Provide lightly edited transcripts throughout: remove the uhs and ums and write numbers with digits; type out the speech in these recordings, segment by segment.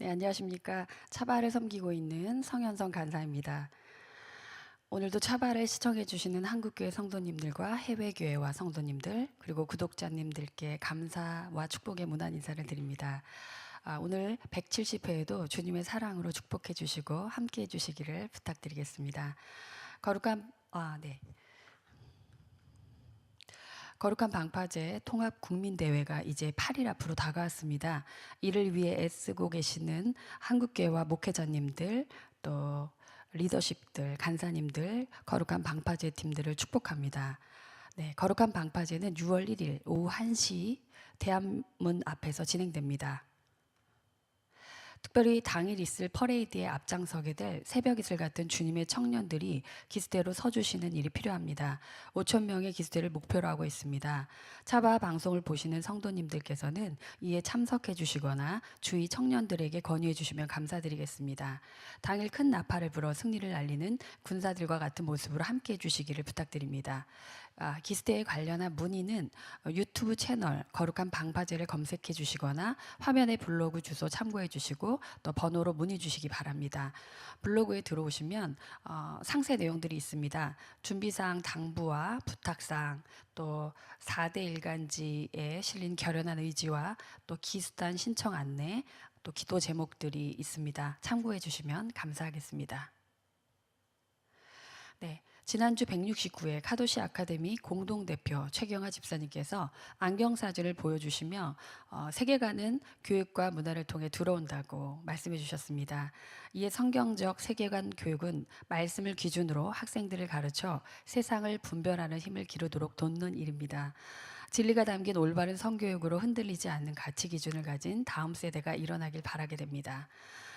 네, 안녕하십니까. 차발을 섬기고 있는 성현성 간사입니다. 오늘도 차발을 시청해 주시는 한국교회 성도님들과 해외교회와 성도님들 그리고 구독자님들께 감사와 축복의 문안 인사를 드립니다. 오늘 170회에도 주님의 사랑으로 축복해 주시고 함께 해 주시기를 부탁드리겠습니다. 거룩한 네. 거룩한 방파제 통합 국민대회가 이제 8일 앞으로 다가왔습니다. 이를 위해 애쓰고 계시는 한국교회와 목회자님들 또 리더십들, 간사님들, 거룩한 방파제 팀들을 축복합니다. 네, 거룩한 방파제는 6월 1일 오후 1시 대한문 앞에서 진행됩니다. 특별히 당일 있을 퍼레이드에 앞장서게 될 새벽 이슬 같은 주님의 청년들이 기수대로 서주시는 일이 필요합니다. 5천 명의 기수대를 목표로 하고 있습니다. 차바 방송을 보시는 성도님들께서는 이에 참석해 주시거나 주위 청년들에게 건의해 주시면 감사드리겠습니다. 당일 큰 나팔을 불어 승리를 알리는 군사들과 같은 모습으로 함께 해 주시기를 부탁드립니다. 기스대에 관련한 문의는 유튜브 채널 거룩한 방파제를 검색해 주시거나 화면에 블로그 주소 참고해 주시고 또 번호로 문의 주시기 바랍니다. 블로그에 들어오시면 상세 내용들이 있습니다. 준비사항 당부와 부탁사항 또 4대 일간지에 실린 결연한 의지와 또 기수단 신청 안내 또 기도 제목들이 있습니다. 참고해 주시면 감사하겠습니다. 네, 지난주 169회 카도시 아카데미 공동대표 최경화 집사님께서 안경사진을 보여주시며 세계관은 교육과 문화를 통해 들어온다고 말씀해 주셨습니다. 이에 성경적 세계관 교육은 말씀을 기준으로 학생들을 가르쳐 세상을 분별하는 힘을 기르도록 돕는 일입니다. 진리가 담긴 올바른 성교육으로 흔들리지 않는 가치 기준을 가진 다음 세대가 일어나길 바라게 됩니다.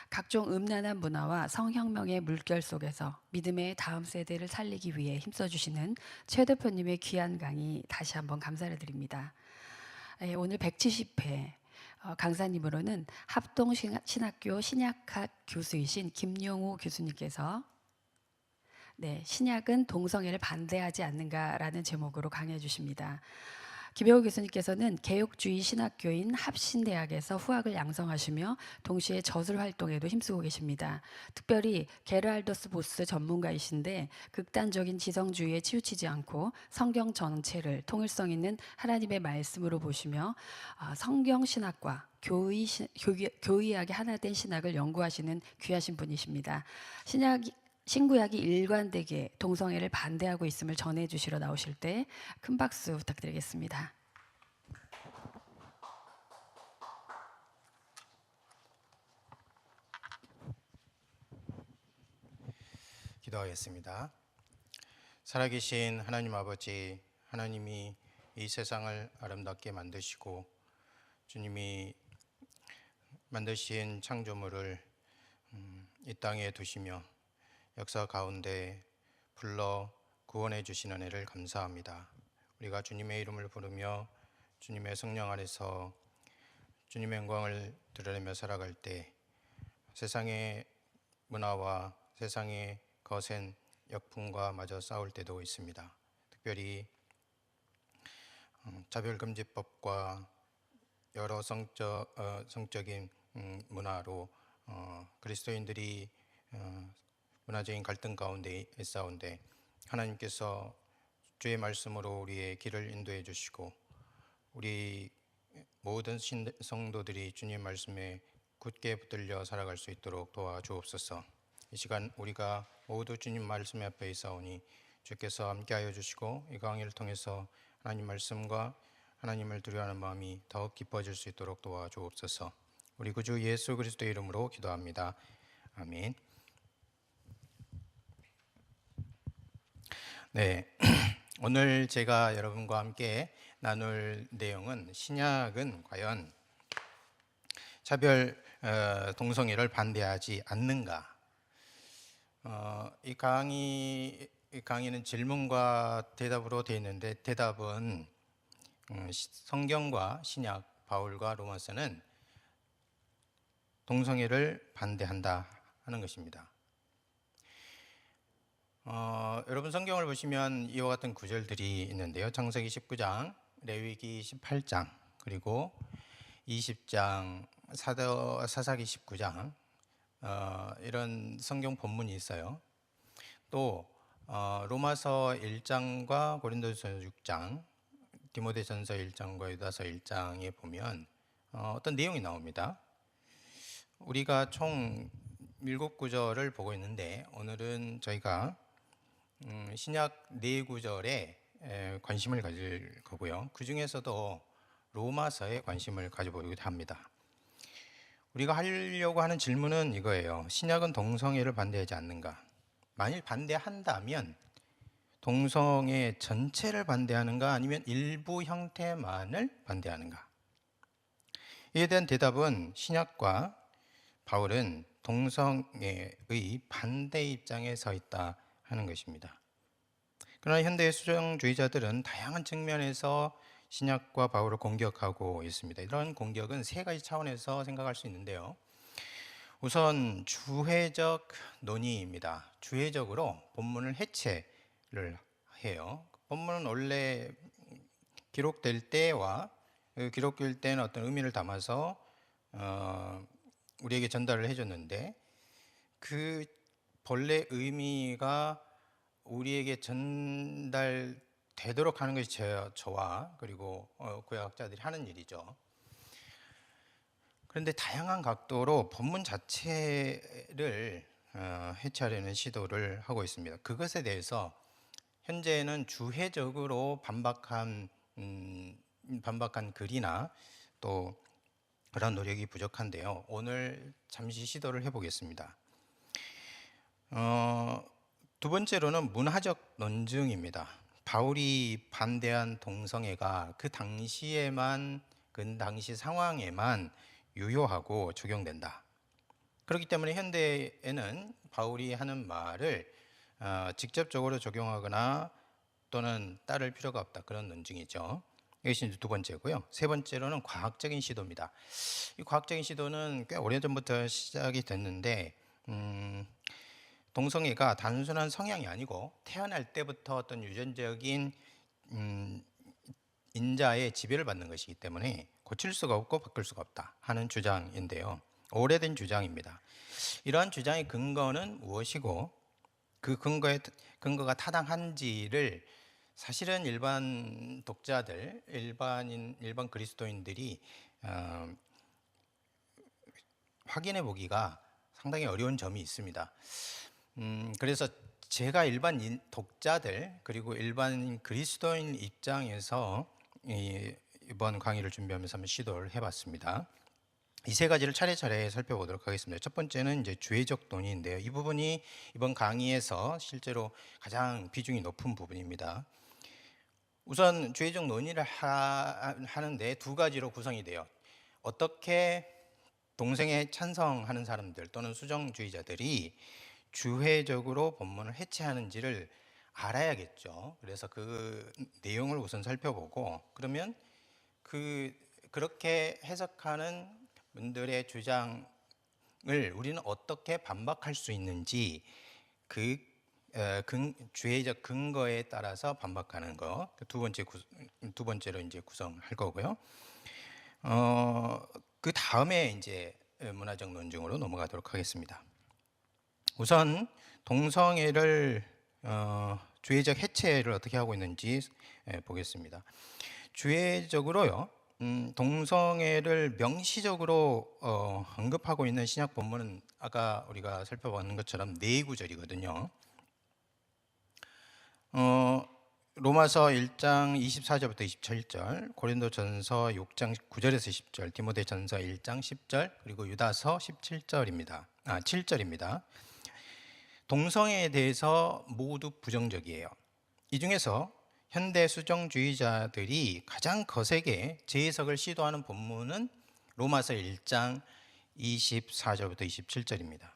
각종 음란한 문화와 성혁명의 물결 속에서 믿음의 다음 세대를 살리기 위해 힘써주시는 최 대표님의 귀한 강의 다시 한번 감사를 드립니다. 오늘 170회 강사님으로는 합동신학교 신약학 교수이신 김용우 교수님께서 신약은 동성애를 반대하지 않는가라는 제목으로 강의해 주십니다. 김영우 교수님께서는 개혁주의 신학교인 합신대학에서 후학을 양성하시며 동시에 저술 활동에도 힘쓰고 계십니다. 특별히 게르알더스 보스 전문가이신데 극단적인 지성주의에 치우치지 않고 성경 전체를 통일성 있는 하나님의 말씀으로 보시며 성경 신학과 교의학이 하나 된 신학을 연구하시는 귀하신 분이십니다. 신구약이 일관되게 동성애를 반대하고 있음을 전해주시러 나오실 때 큰 박수 부탁드리겠습니다. 기도하겠습니다. 살아계신 하나님 아버지, 하나님이 이 세상을 아름답게 만드시고 주님이 만드신 창조물을 이 땅에 두시며 역사 가운데 불러 구원해 주시는 은혜를 감사합니다. 우리가 주님의 이름을 부르며 주님의 성령 안에서 주님의 영광을 드러내며 살아갈 때 세상의 문화와 세상의 거센 역풍과 마저 싸울 때도 있습니다. 특별히 차별금지법과 여러 성적인 문화로 그리스도인들이 문화적인 갈등 가운데 싸운데 하나님께서 주의 말씀으로 우리의 길을 인도해 주시고 우리 모든 성도들이 주님 말씀에 굳게 붙들려 살아갈 수 있도록 도와주옵소서. 이 시간 우리가 모두 주님 말씀 앞에 있사오니 주께서 함께하여 주시고 이 강의를 통해서 하나님 말씀과 하나님을 두려워하는 마음이 더욱 깊어질 수 있도록 도와주옵소서. 우리 구주 예수 그리스도의 이름으로 기도합니다. 아멘. 네, 오늘 제가 여러분과 함께 나눌 내용은 신약은 과연 차별 동성애를 반대하지 않는가? 이 강의는 질문과 대답으로 되어 있는데 대답은 성경과 신약 바울과 로마서는 동성애를 반대한다 하는 것입니다. 여러분 성경을 보시면 이와 같은 구절들이 있는데요. 창세기 19장, 레위기 18장, 그리고 20장 사사기 19장 이런 성경 본문이 있어요. 또 로마서 1장과 고린도전서 6장, 디모데전서 1장과 유다서 1장에 보면 어떤 내용이 나옵니다. 우리가 총 7구절을 보고 있는데 오늘은 저희가 신약 4구절에 관심을 가질 거고요. 그 중에서도 로마서에 관심을 가져보려고 합니다. 우리가 하려고 하는 질문은 이거예요. 신약은 동성애를 반대하지 않는가? 만일 반대한다면 동성애 전체를 반대하는가 아니면 일부 형태만을 반대하는가? 이에 대한 대답은 신약과 바울은 동성애의 반대 입장에 서 있다 하는 것입니다. 그러나 현대의 수정주의자들은 다양한 측면에서 신약과 바울을 공격하고 있습니다. 이런 공격은 세 가지 차원에서 생각할 수 있는데요. 우선 주회적 논의입니다. 주회적으로 본문을 해체를 해요. 본문은 원래 기록될 때와 기록될 때는 어떤 의미를 담아서 우리에게 전달을 해줬는데 그 본래 의미가 우리에게 전달되도록 하는 것이 저와 그리고 구약학자들이 하는 일이죠. 그런데 다양한 각도로 본문 자체를 해체하려는 시도를 하고 있습니다. 그것에 대해서 현재는 주회적으로 반박한 글이나 또 그런 노력이 부족한데요. 오늘 잠시 시도를 해보겠습니다. 두 번째로는 문화적 논증입니다. 바울이 반대한 동성애가 그 당시 상황에만 유효하고 적용된다. 그렇기 때문에 현대에는 바울이 하는 말을 직접적으로 적용하거나 또는 따를 필요가 없다. 그런 논증이죠. 이것이 이제 두 번째고요. 세 번째로는 과학적인 시도입니다. 이 과학적인 시도는 꽤 오래전부터 시작이 됐는데 동성애가 단순한 성향이 아니고 태어날 때부터 어떤 유전적인 인자의 지배를 받는 것이기 때문에 고칠 수가 없고 바꿀 수가 없다 하는 주장인데요. 오래된 주장입니다. 이러한 주장의 근거는 무엇이고 그 근거가 타당한지를 사실은 일반 독자들, 일반 그리스도인들이 확인해 보기가 상당히 어려운 점이 있습니다. 그래서 제가 일반 독자들 그리고 일반 그리스도인 입장에서 이번 강의를 준비하면서 한번 시도를 해봤습니다. 이 세 가지를 차례차례 살펴보도록 하겠습니다. 첫 번째는 이제 주회적 논의인데요. 이 부분이 이번 강의에서 실제로 가장 비중이 높은 부분입니다. 우선 주회적 논의를 하는데 두 가지로 구성이 돼요. 어떻게 동성애 찬성하는 사람들 또는 수정주의자들이 주회적으로 본문을 해체하는지를 알아야겠죠. 그래서 그 내용을 우선 살펴보고 그러면 그렇게 해석하는 분들의 주장을 우리는 어떻게 반박할 수 있는지 그 주회적 근거에 따라서 반박하는 거 두 번째로 이제 구성할 거고요. 그 다음에 이제 문화적 논증으로 넘어가도록 하겠습니다. 우선 동성애를 주회적 해체를 어떻게 하고 있는지 보겠습니다. 주회적으로요. 동성애를 명시적으로 언급하고 있는 신약 본문은 아까 우리가 살펴봤는 것처럼 4구절이거든요. 로마서 1장 24절부터 27절, 고린도전서 6장 9절에서 10절, 디모데전서 1장 10절, 그리고 유다서 7절입니다. 동성애에 대해서 모두 부정적이에요. 이 중에서 현대 수정주의자들이 가장 거세게 재해석을 시도하는 본문은 로마서 1장 24절부터 27절입니다.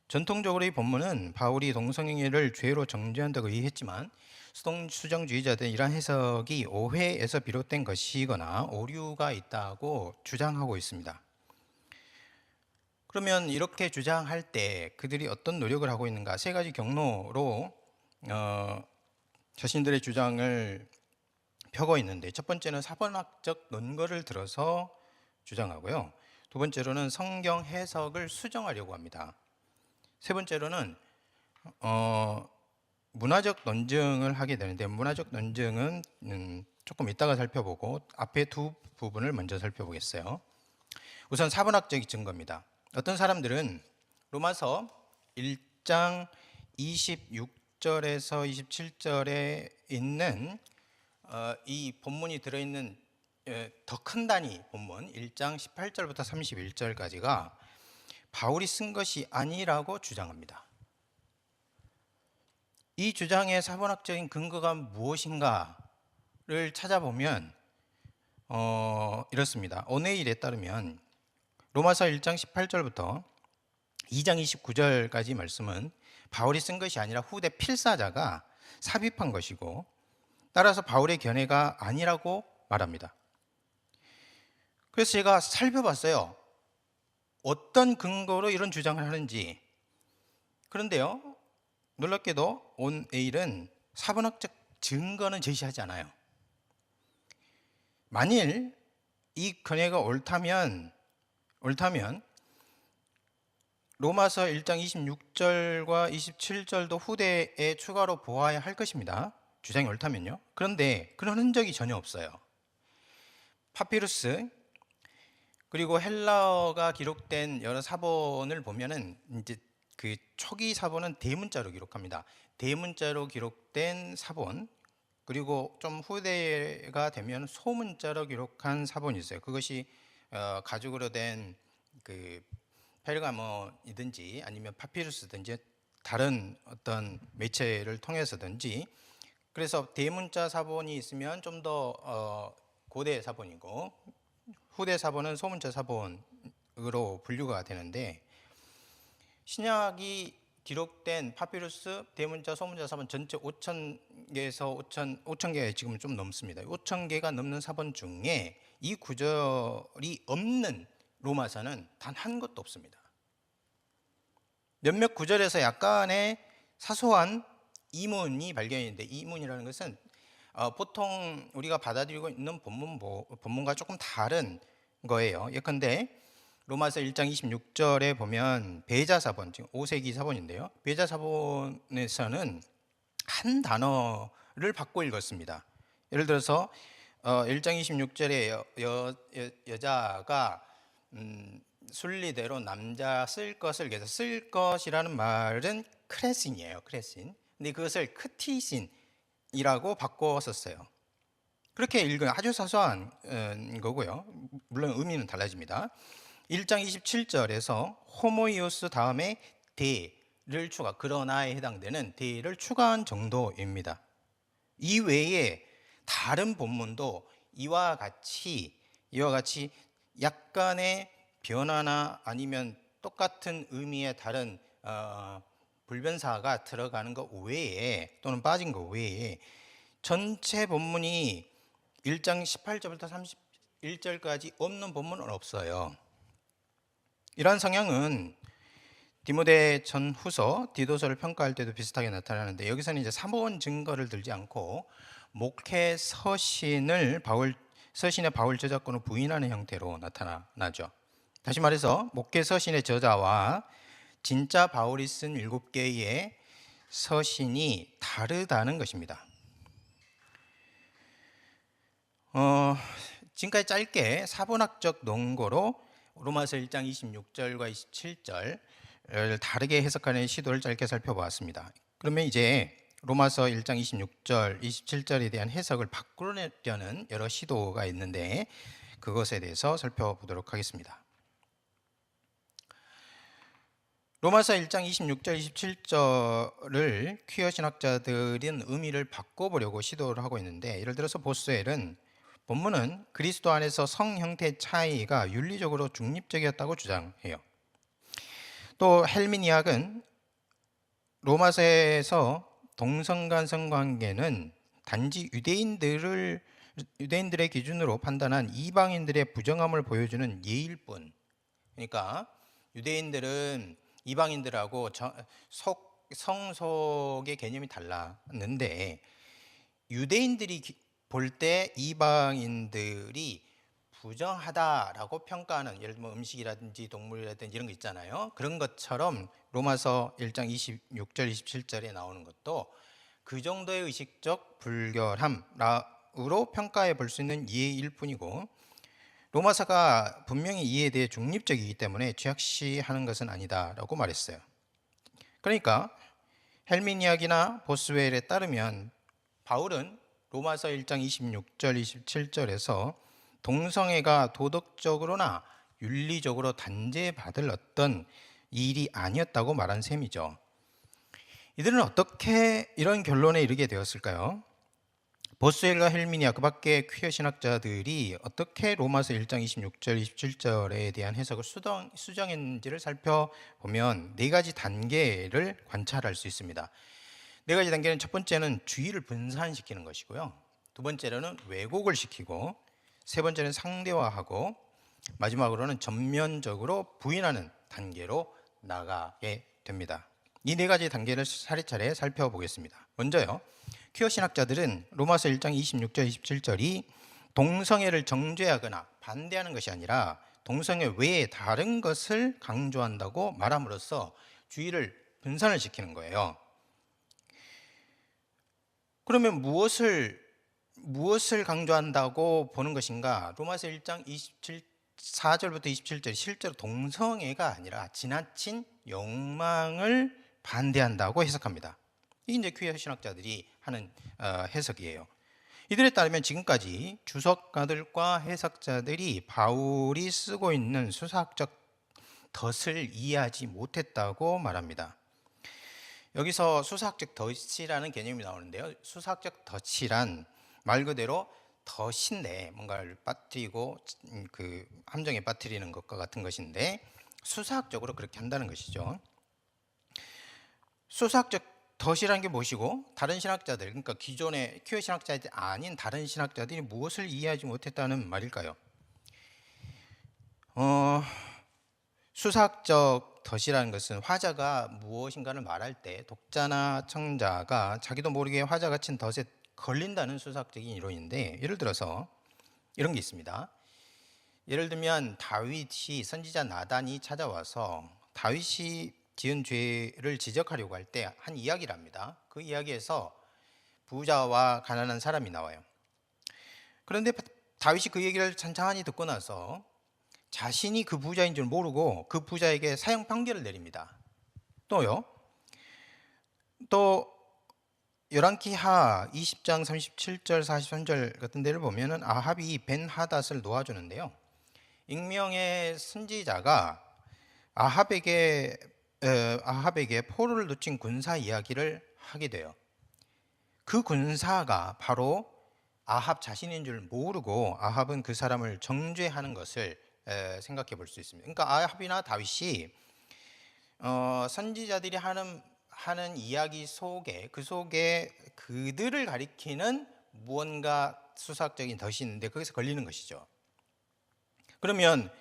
전통적으로 이 본문은 바울이 동성애를 죄로 정죄한다고 얘기했지만 수정주의자들은 이러한 해석이 오해에서 비롯된 것이거나 오류가 있다고 주장하고 있습니다. 그러면 이렇게 주장할 때 그들이 어떤 노력을 하고 있는가? 세 가지 경로로 자신들의 주장을 펴고 있는데 첫 번째는 사본학적 논거를 들어서 주장하고요. 두 번째로는 성경 해석을 수정하려고 합니다. 세 번째로는 문화적 논증을 하게 되는데, 문화적 논증은 조금 이따가 살펴보고 앞에 두 부분을 먼저 살펴보겠어요. 우선 사본학적 증거입니다. 어떤 사람들은 로마서 1장 26절에서 27절에 있는 이 본문이 들어있는 더 큰 단위 본문 1장 18절부터 31절까지가 바울이 쓴 것이 아니라고 주장합니다. 이 주장의 사본학적인 근거가 무엇인가를 찾아보면 이렇습니다. 오네일에 따르면 로마서 1장 18절부터 2장 29절까지 말씀은 바울이 쓴 것이 아니라 후대 필사자가 삽입한 것이고, 따라서 바울의 견해가 아니라고 말합니다. 그래서 제가 살펴봤어요. 어떤 근거로 이런 주장을 하는지. 그런데요, 놀랍게도 오네일은 사본학적 증거는 제시하지 않아요. 만일 이 견해가 옳다면 로마서 1장 26절과 27절도 후대에 추가로 보아야 할 것입니다. 주장이 옳다면요. 그런데 그런 흔적이 전혀 없어요. 파피루스 그리고 헬라어가 기록된 여러 사본을 보면은 이제 그 초기 사본은 대문자로 기록합니다. 대문자로 기록된 사본, 그리고 좀 후대가 되면 소문자로 기록한 사본이 있어요. 그것이 가죽으로 된 그 페르가모이든지 아니면 파피루스든지 다른 어떤 매체를 통해서든지, 그래서 대문자 사본이 있으면 좀 더 고대 사본이고, 후대 사본은 소문자 사본으로 분류가 되는데, 신약이 기록된 파피루스, 대문자, 소문자 사본 전체 5,000개에서 5,000개 지금 좀 넘습니다. 5,000개가 넘는 사본 중에 이 구절이 없는 로마서는 단 한 것도 없습니다. 몇몇 구절에서 약간의 사소한 이문이 발견했는데, 이문이라는 것은 보통 우리가 받아들이고 있는 본문과 조금 다른 거예요. 예컨대 로마서 1장 26절에 보면 배자사본, 지금 5세기 사본인데요. 배자사본에서는 한 단어를 바꿔 읽었습니다. 예를 들어서 1장 26절에 여자가 순리대로 남자 쓸 것을, 그래서 쓸 것이라는 말은 크레신이에요. 크레신. 근데 그것을 크티신이라고 바꿨었어요. 그렇게 읽은 아주 사소한 거고요. 물론 의미는 달라집니다. 1장 27절에서 호모이오스 다음에 대를 추가, 그러나에 해당되는 대를 추가한 정도입니다. 이 외에 다른 본문도 이와 같이 약간의 변화나 아니면 똑같은 의미의 다른 불변사가 들어가는 것 외에, 또는 빠진 것 외에 전체 본문이 1장 18절부터 31절까지 없는 본문은 없어요. 이러한 성향은 디모데 전후서, 디도서를 평가할 때도 비슷하게 나타나는데, 여기서는 이제 사본 증거를 들지 않고 목회 서신의 바울 저작권을 부인하는 형태로 나타나죠. 다시 말해서 목회 서신의 저자와 진짜 바울이 쓴 7개의 서신이 다르다는 것입니다. 지금까지 짧게 사본학적 논거로 로마서 1장 26절과 27절을 다르게 해석하는 시도를 짧게 살펴보았습니다. 그러면 이제 로마서 1장 26절, 27절에 대한 해석을 바꾸려는 여러 시도가 있는데, 그것에 대해서 살펴보도록 하겠습니다. 로마서 1장 26절, 27절을 퀴어 신학자들은 의미를 바꿔보려고 시도를 하고 있는데, 예를 들어서 보스웰은 본문은 그리스도 안에서 성 형태 차이가 윤리적으로 중립적이었다고 주장해요. 또 헬미니학은 로마서에서 동성간 성관계는 단지 유대인들의 기준으로 판단한 이방인들의 부정함을 보여주는 예일 뿐, 그러니까 유대인들은 이방인들하고 성속의 개념이 달랐는데, 유대인들이 볼 때 이방인들이 부정하다라고 평가하는, 예를 들면 음식이라든지 동물이라든지 이런 거 있잖아요. 그런 것처럼 로마서 1장 26절 27절에 나오는 것도 그 정도의 의식적 불결함으로 평가해 볼 수 있는 이해일 뿐이고, 로마서가 분명히 이에 대해 중립적이기 때문에 죄악시하는 것은 아니다라고 말했어요. 그러니까 헬미니악이나 보스웰에 따르면 바울은 로마서 1장 26절 27절에서 동성애가 도덕적으로나 윤리적으로 단죄받을 어떤 일이 아니었다고 말한 셈이죠. 이들은 어떻게 이런 결론에 이르게 되었을까요? 보스웰과 헬미니아 그 밖에 퀴어 신학자들이 어떻게 로마서 1장 26절 27절에 대한 해석을 수정했는지를 살펴보면 네 가지 단계를 관찰할 수 있습니다. 네 가지 단계는, 첫 번째는 주의를 분산시키는 것이고요, 두 번째로는 왜곡을 시키고, 세 번째는 상대화하고, 마지막으로는 전면적으로 부인하는 단계로 나가게 됩니다. 이 네 가지 단계를 차례차례 살펴보겠습니다. 먼저요, 퀴어 신학자들은 로마서 1장 26절 27절이 동성애를 정죄하거나 반대하는 것이 아니라 동성애 외에 다른 것을 강조한다고 말함으로써 주의를 분산을 시키는 거예요. 그러면 무엇을 강조한다고 보는 것인가? 로마서 1장 4절부터 27절, 실제로 동성애가 아니라 지나친 욕망을 반대한다고 해석합니다. 이게 이제 퀴어 신학자들이 하는 해석이에요. 이들에 따르면 지금까지 주석가들과 해석자들이 바울이 쓰고 있는 수사학적 덫을 이해하지 못했다고 말합니다. 여기서 수사학적 덫이라는 개념이 나오는데요, 수사학적 덫이란 말 그대로 덫인데, 뭔가를 빠뜨리고 그 함정에 빠뜨리는 것과 같은 것인데, 수사학적으로 그렇게 한다는 것이죠. 수사학적 덫이라는 게 무엇이고, 다른 신학자들, 그러니까 기존의 퀴어 신학자들이 아닌 다른 신학자들이 무엇을 이해하지 못했다는 말일까요? 수사학적 덫이라는 것은 화자가 무엇인가를 말할 때 독자나 청자가 자기도 모르게 화자가 친 덫에 걸린다는 수사학적인 이론인데, 예를 들어서 이런 게 있습니다. 예를 들면 다윗이, 선지자 나단이 찾아와서 다윗이 지은 죄를 지적하려고 할 때 한 이야기를 합니다. 그 이야기에서 부자와 가난한 사람이 나와요. 그런데 다윗이 그 얘기를 찬찬히 듣고 나서 자신이 그 부자인 줄 모르고 그 부자에게 사형 판결을 내립니다. 또 열왕기하 20장 37절 43절 같은 데를 보면은 아합이 벤하닷을 놓아주는데요, 익명의 선지자가 아합에게 포로를 놓친 군사 이야기를 하게 돼요. 그 군사가 바로 아합 자신인 줄 모르고 아합은 그 사람을 정죄하는 것을 생각해 볼 수 있습니다. 그러니까 아합이나 다윗이 선지자들이 하는 이야기 속에, 그 속에 그들을 가리키는 무언가 수사학적인 덫이 있는데 거기서 걸리는 것이죠. 그러면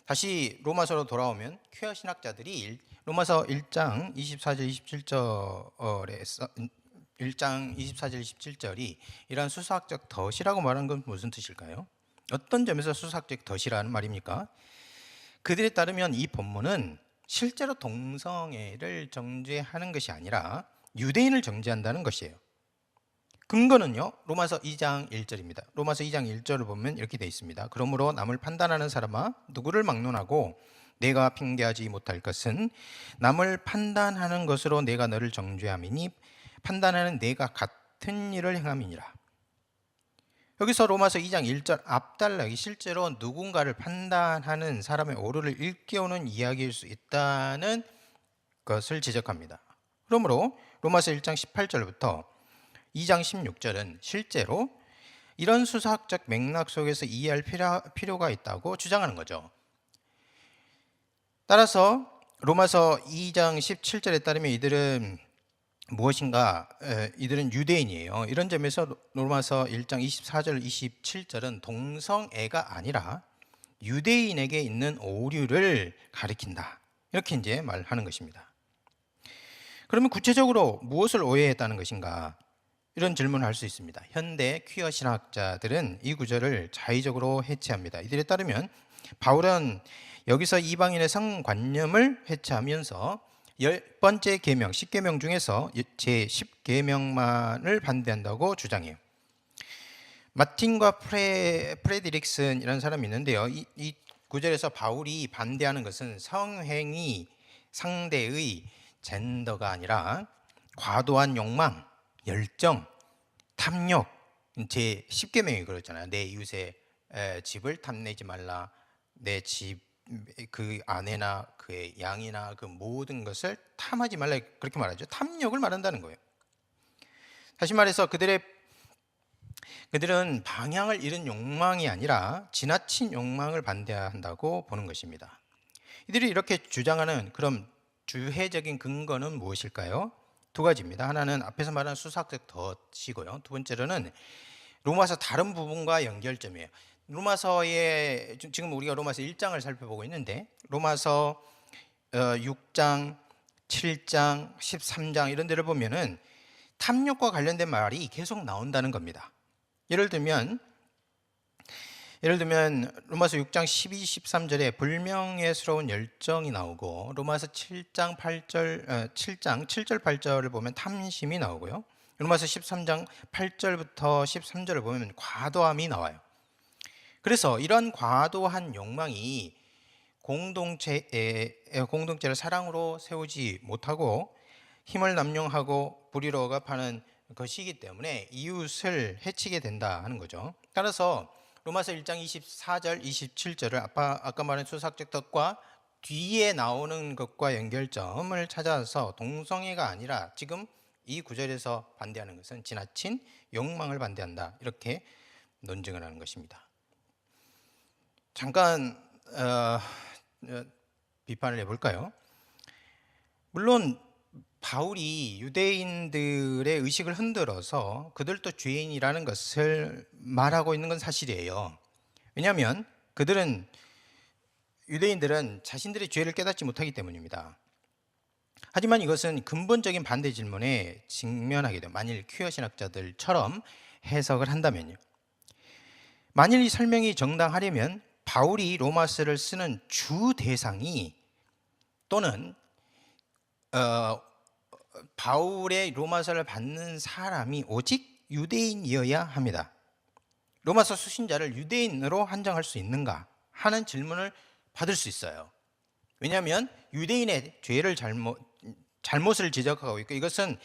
다시 로마서로 돌아오면 퀴어 신학자들이 로마서 1장 24절 27절에 1장 24절 27절이 이러한 수사학적 덫이라고 말하는 건 무슨 뜻일까요? 어떤 점에서 수사학적 덫이라는 말입니까? 그들에 따르면 이 본문은 실제로 동성애를 정죄하는 것이 아니라 유대인을 정죄한다는 것이에요. 근거는요, 로마서 2장 1절입니다. 로마서 2장 1절을 보면 이렇게 되어 있습니다. 그러므로 남을 판단하는 사람아, 누구를 막론하고 내가 핑계하지 못할 것은 남을 판단하는 것으로 내가 너를 정죄함이니 판단하는 내가 같은 일을 행함이니라. 여기서 로마서 2장 1절 앞단락이 실제로 누군가를 판단하는 사람의 오류를 일깨우는 이야기일 수 있다는 것을 지적합니다. 그러므로 로마서 1장 18절부터 2장 16절은 실제로 이런 수사학적 맥락 속에서 이해할 필요가 있다고 주장하는 거죠. 따라서 로마서 2장 17절에 따르면 이들은 무엇인가, 이들은 유대인이에요. 이런 점에서 로마서 1장 24절 27절은 동성애가 아니라 유대인에게 있는 오류를 가리킨다, 이렇게 이제 말하는 것입니다. 그러면 구체적으로 무엇을 오해했다는 것인가? 이런 질문을 할 수 있습니다. 현대 퀴어 신학자들은 이 구절을 자의적으로 해체합니다. 이들에 따르면 바울은 여기서 이방인의 성관념을 해체하면서 10번째 계명, 10계명 중에서 제 10계명만을 반대한다고 주장해요. 마틴과 프레드릭슨이라는 사람이 있는데요. 이 구절에서 바울이 반대하는 것은 성행위 상대의 젠더가 아니라 과도한 욕망, 열정, 탐욕, 제 10계명이 그렇잖아요. 내 이웃의 집을 탐내지 말라. 내 집 그 아내나 그의 양이나 그 모든 것을 탐하지 말라, 그렇게 말하죠. 탐욕을 말한다는 거예요. 다시 말해서 그들은 방향을 잃은 욕망이 아니라 지나친 욕망을 반대한다고 보는 것입니다. 이들이 이렇게 주장하는 그럼 주해적인 근거는 무엇일까요? 두 가지입니다. 하나는 앞에서 말한 수사적 덫이고요. 두 번째로는 로마서 다른 부분과 연결점이에요. 로마서에 지금 우리가 로마서 1장을 살펴보고 있는데 로마서 6장, 7장, 13장 이런 데를 보면은 탐욕과 관련된 말이 계속 나온다는 겁니다. 예를 들면 로마서 6장 12, 13절에 불명예스러운 열정이 나오고 로마서 7장 7절 8절을 보면 탐심이 나오고요. 로마서 13장 8절부터 13절을 보면 과도함이 나와요. 그래서 이런 과도한 욕망이 공동체를 사랑으로 세우지 못하고 힘을 남용하고 불의로 억압하는 것이기 때문에 이웃을 해치게 된다 하는 거죠. 따라서 로마서 1장 24절, 27절을 아까 말한 수사적 덫과 뒤에 나오는 것과 연결점을 찾아서 동성애가 아니라 지금 이 구절에서 반대하는 것은 지나친 욕망을 반대한다, 이렇게 논증을 하는 것입니다. 잠깐 비판을 해볼까요? 물론 바울이 유대인들의 의식을 흔들어서 그들도 죄인이라는 것을 말하고 있는 건 사실이에요. 왜냐하면 유대인들은 자신들의 죄를 깨닫지 못하기 때문입니다. 하지만 이것은 근본적인 반대 질문에 직면하게 돼요. 만일 퀴어 신학자들처럼 해석을 한다면요. 만일 이 설명이 정당하려면 바울이 로마서를 쓰는 주 대상이 또는 바울의 로마서를 받는 사람이 오직 유대인이어야 합니다. 로마서 수신자를 유대인으로 한정할 수 있는가 하는 질문을 받을 수 있어요. 왜냐하면 유대인의 죄를 잘못을 지적하고 있고 이것은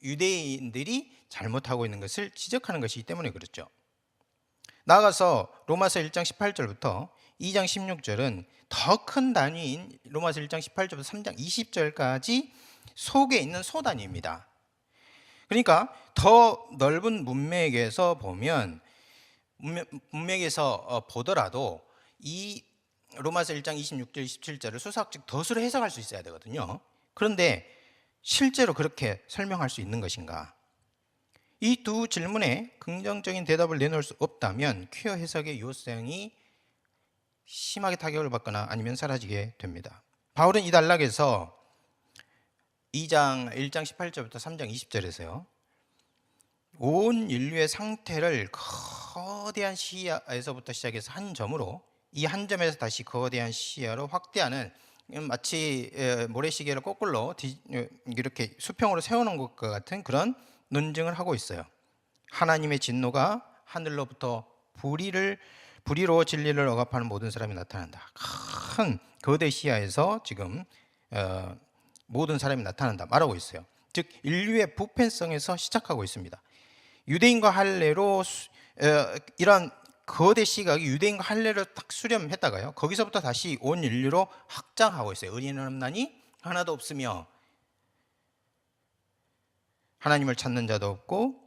유대인들이 잘못하고 있는 것을 지적하는 것이기 때문에 그렇죠. 나아가서 로마서 1장 18절부터 2장 16절은 더 큰 단위인 로마서 1장 18절부터 3장 20절까지 속에 있는 소단위입니다. 그러니까 더 넓은 문맥에서 보더라도 이 로마서 1장 26절 27절을 수사학적 덫으로 해석할 수 있어야 되거든요. 그런데 실제로 그렇게 설명할 수 있는 것인가? 이 두 질문에 긍정적인 대답을 내놓을 수 없다면 퀴어 해석의 유효성이 심하게 타격을 받거나 아니면 사라지게 됩니다. 바울은 이 단락에서 1장 18절부터 3장 20절에서요. 온 인류의 상태를 거대한 시야에서부터 시작해서 한 점으로 이 한 점에서 다시 거대한 시야로 확대하는, 마치 모래시계를 거꾸로 이렇게 수평으로 세우는 것과 같은 그런 논증을 하고 있어요. 하나님의 진노가 하늘로부터 불의로 진리를 억압하는 모든 사람이 나타난다. 큰 거대 시야에서 지금 모든 사람이 나타난다 말하고 있어요. 즉 인류의 부패성에서 시작하고 있습니다. 유대인과 할례로 이런 거대 시각이 유대인과 할례로 딱 수렴했다가요, 거기서부터 다시 온 인류로 확장하고 있어요. 의인은 없나니 하나도 없으며 하나님을 찾는 자도 없고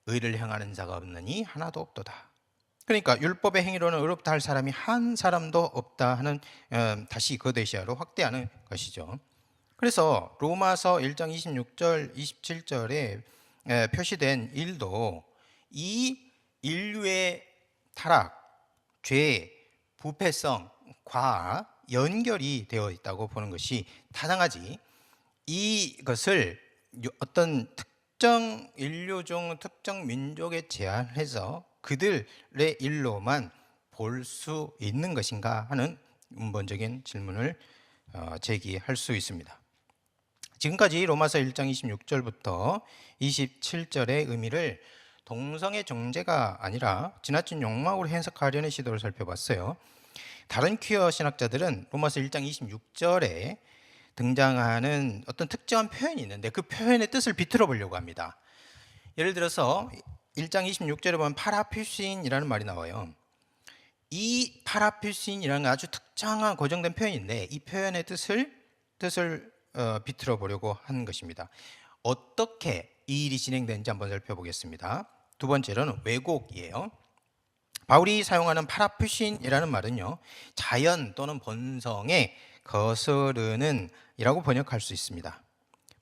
의를 행하는 자가 없느니 하나도 없도다. 그러니까 율법의 행위로는 의롭다 할 사람이 한 사람도 없다 하는, 다시 거대 시야로 확대하는 것이죠. 그래서 로마서 1장 26절 27절에 표시된 일도 이 인류의 타락, 죄, 부패성과 연결이 되어 있다고 보는 것이 타당하지, 이것을 어떤 특정 인류종, 특정 민족에 제한해서 그들의 일로만 볼 수 있는 것인가 하는 근본적인 질문을 제기할 수 있습니다. 지금까지 로마서 1장 26절부터 27절의 의미를 동성의 정죄가 아니라 지나친 욕망으로 해석하려는 시도를 살펴봤어요. 다른 퀴어 신학자들은 로마서 1장 26절에 등장하는 어떤 특정한 표현이 있는데 그 표현의 뜻을 비틀어 보려고 합니다. 예를 들어서 1장 26절에 보면 파라퓨신이라는 말이 나와요. 이 파라퓨신이라는 아주 특정한 고정된 표현인데 이 표현의 뜻을 비틀어 보려고 한 것입니다. 어떻게 이 일이 진행되는지 한번 살펴보겠습니다. 두 번째로는 왜곡이에요. 바울이 사용하는 파라퓨신이라는 말은요, 자연 또는 본성에 거스르는 이라고 번역할 수 있습니다.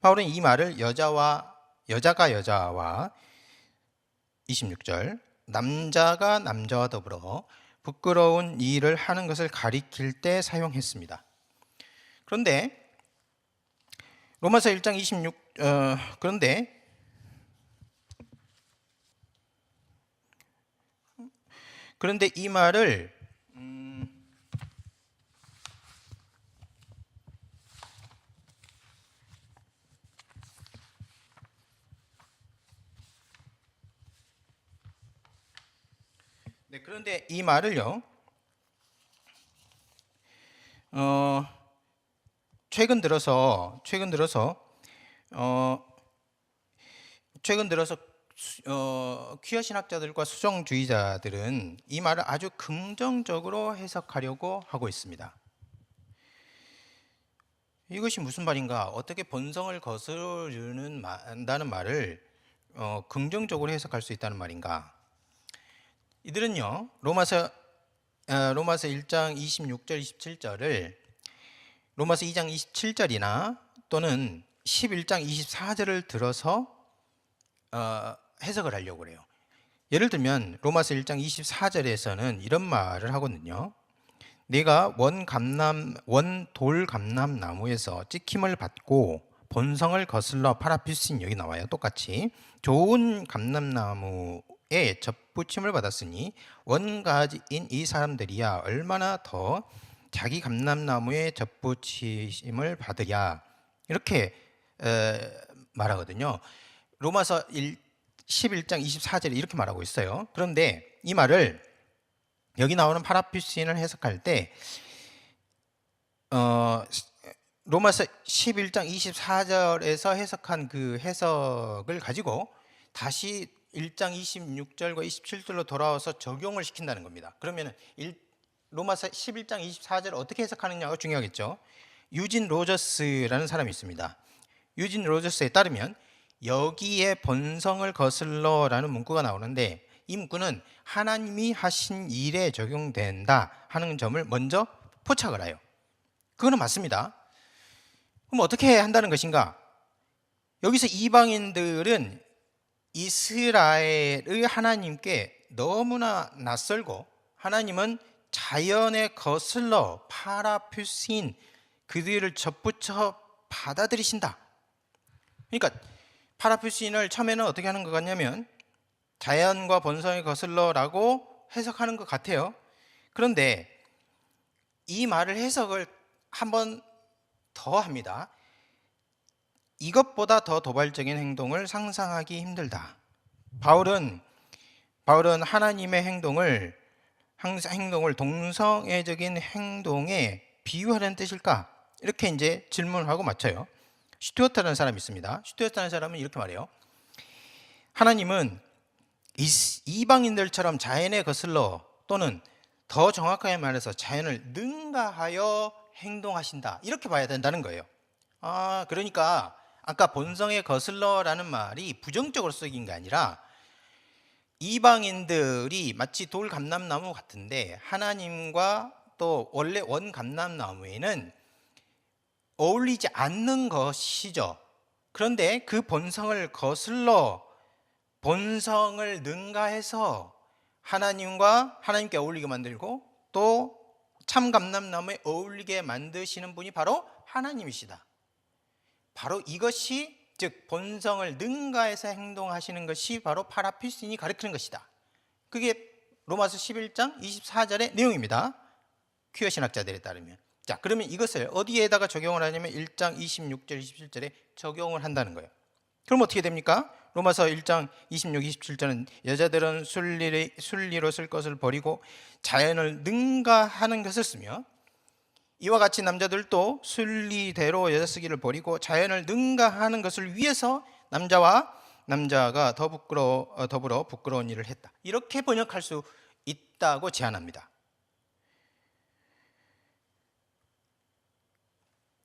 바울은 이 말을 여자가 여자와 26절 남자가 남자와 더불어 부끄러운 일을 하는 것을 가리킬 때 사용했습니다. 그런데 로마서 1장 26 그런데 이 말을 그런데 이 말을요, 최근 들어서 퀴어 신학자들과 수정주의자들은 이 말을 아주 긍정적으로 해석하려고 하고 있습니다. 이것이 무슨 말인가? 어떻게 본성을 거스른다는 말을 긍정적으로 해석할 수 있다는 말인가? 이들은요, 로마서 1장 26절 27절을 로마서 2장 27절이나 또는 11장 24절을 들어서 해석을 하려고 그래요. 예를 들면 로마서 1장 24절에서는 이런 말을 하거든요. 내가 원돌 감람 나무에서 찍힘을 받고 본성을 거슬러 파라퓨신, 여기 나와요. 똑같이 좋은 감람나무에 접붙임을 받았으니 원가지인 이 사람들이야 얼마나 더 자기 감람나무에 접붙임을 받으랴, 이렇게 말하거든요. 로마서 11장 24절에 이렇게 말하고 있어요. 그런데 이 말을 여기 나오는 파라퓨신을 해석할 때 로마서 11장 24절에서 해석한 그 해석을 가지고 다시 1장 26절과 27절로 돌아와서 적용을 시킨다는 겁니다. 그러면 로마서 11장 24절을 어떻게 해석하느냐가 중요하겠죠. 유진 로저스라는 사람이 있습니다. 유진 로저스에 따르면 여기에 본성을 거슬러라는 문구가 나오는데 이 문구는 하나님이 하신 일에 적용된다 하는 점을 먼저 포착을 해요. 그거는 맞습니다. 그럼 어떻게 한다는 것인가? 여기서 이방인들은 이스라엘의 하나님께 너무나 낯설고 하나님은 자연에 거슬러 파라퓨신, 그들을 접붙여 받아들이신다. 그러니까 파라퓨신을 처음에는 어떻게 하는 것 같냐면 자연과 본성에 거슬러라고 해석하는 것 같아요. 그런데 이 말을 해석을 한번 더 합니다. 이것보다 더 도발적인 행동을 상상하기 힘들다. 바울은 하나님의 행동을 동성애적인 행동에 비유하는 뜻일까? 이렇게 이제 질문을 하고 맞춰요. 슈튜어트라는 사람이 있습니다. 슈튜어트라는 사람은 이렇게 말해요. 하나님은 이방인들처럼 자연에 거슬러, 또는 더 정확하게 말해서 자연을 능가하여 행동하신다, 이렇게 봐야 된다는 거예요. 그러니까 아까 본성에 거슬러라는 말이 부정적으로 쓰인 게 아니라 이방인들이 마치 돌 감람나무 같은데 하나님과 또 원래 원 감람나무에는 어울리지 않는 것이죠. 그런데 그 본성을 거슬러 본성을 능가해서 하나님께 어울리게 만들고 또 참 감람나무에 어울리게 만드시는 분이 바로 하나님이시다. 바로 이것이 즉 본성을 능가해서 행동하시는 것이 바로 파라필신이 가리키는 것이다. 그게 로마서 11장 24절의 내용입니다. 퀴어 신학자들에 따르면. 자, 그러면 이것을 어디에다가 적용을 하냐면 1장 26절 27절에 적용을 한다는 거예요. 그럼 어떻게 됩니까? 로마서 1장 26, 27절은 여자들은 순리로 쓸 것을 버리고 자연을 능가하는 것을 쓰며, 이와 같이 남자들도 순리대로 여자 쓰기를 버리고 자연을 능가하는 것을 위해서 남자가 더불어 부끄러운 일을 했다. 이렇게 번역할 수 있다고 제안합니다.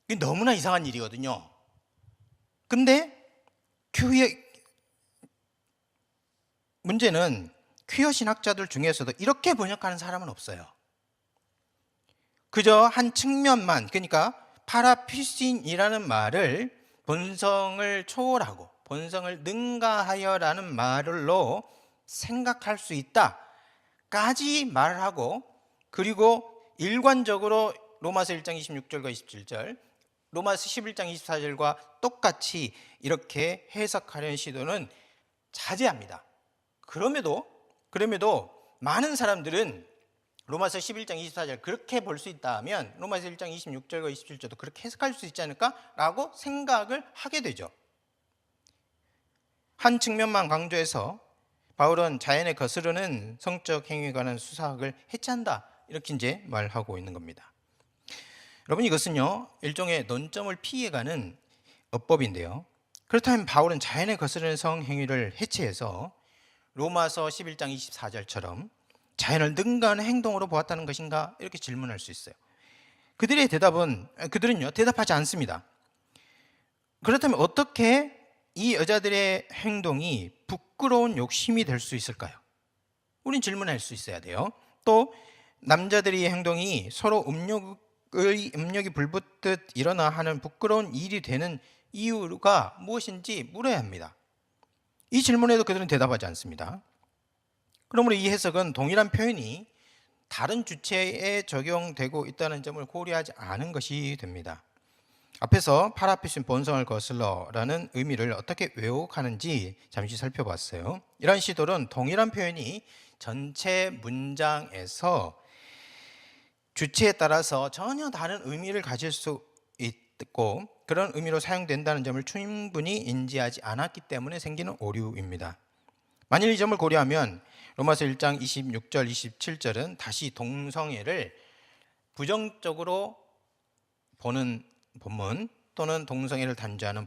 이게 너무나 이상한 일이거든요. 근데 문제는 퀴어 신학자들 중에서도 이렇게 번역하는 사람은 없어요. 그저 한 측면만, 그러니까 파라필신이라는 말을 본성을 초월하고 본성을 능가하여라는 말로 생각할 수 있다까지 말을 하고, 그리고 일관적으로 로마서 1장 26절과 27절, 로마서 11장 24절과 똑같이 이렇게 해석하려는 시도는 자제합니다. 그럼에도 많은 사람들은 로마서 11장 24절 그렇게 볼 수 있다면 로마서 1장 26절과 27절도 그렇게 해석할 수 있지 않을까라고 생각을 하게 되죠. 한 측면만 강조해서 바울은 자연에 거스르는 성적 행위에 관한 수사학을 해체한다, 이렇게 이제 말하고 있는 겁니다. 여러분, 이것은요 일종의 논점을 피해가는 어법인데요. 그렇다면 바울은 자연에 거스르는 성행위를 해체해서 로마서 11장 24절처럼 자연을 능가하는 행동으로 보았다는 것인가, 이렇게 질문할 수 있어요. 그들은요 대답하지 않습니다. 그렇다면 어떻게 이 여자들의 행동이 부끄러운 욕심이 될 수 있을까요? 우린 질문할 수 있어야 돼요. 또 남자들의 행동이 서로 음력이 불붙듯 일어나 하는 부끄러운 일이 되는 이유가 무엇인지 물어야 합니다. 이 질문에도 그들은 대답하지 않습니다. 그러므로 이 해석은 동일한 표현이 다른 주체에 적용되고 있다는 점을 고려하지 않은 것이 됩니다. 앞에서 파라필신 본성을 거슬러라는 의미를 어떻게 왜곡하는지 잠시 살펴봤어요. 이러한 시도는 동일한 표현이 전체 문장에서 주체에 따라서 전혀 다른 의미를 가질 수 있고 그런 의미로 사용된다는 점을 충분히 인지하지 않았기 때문에 생기는 오류입니다. 만일 이 점을 고려하면 로마서 1장 26절 27절은 다시 동성애를 부정적으로 보는 본문 또는 동성애를 단죄하는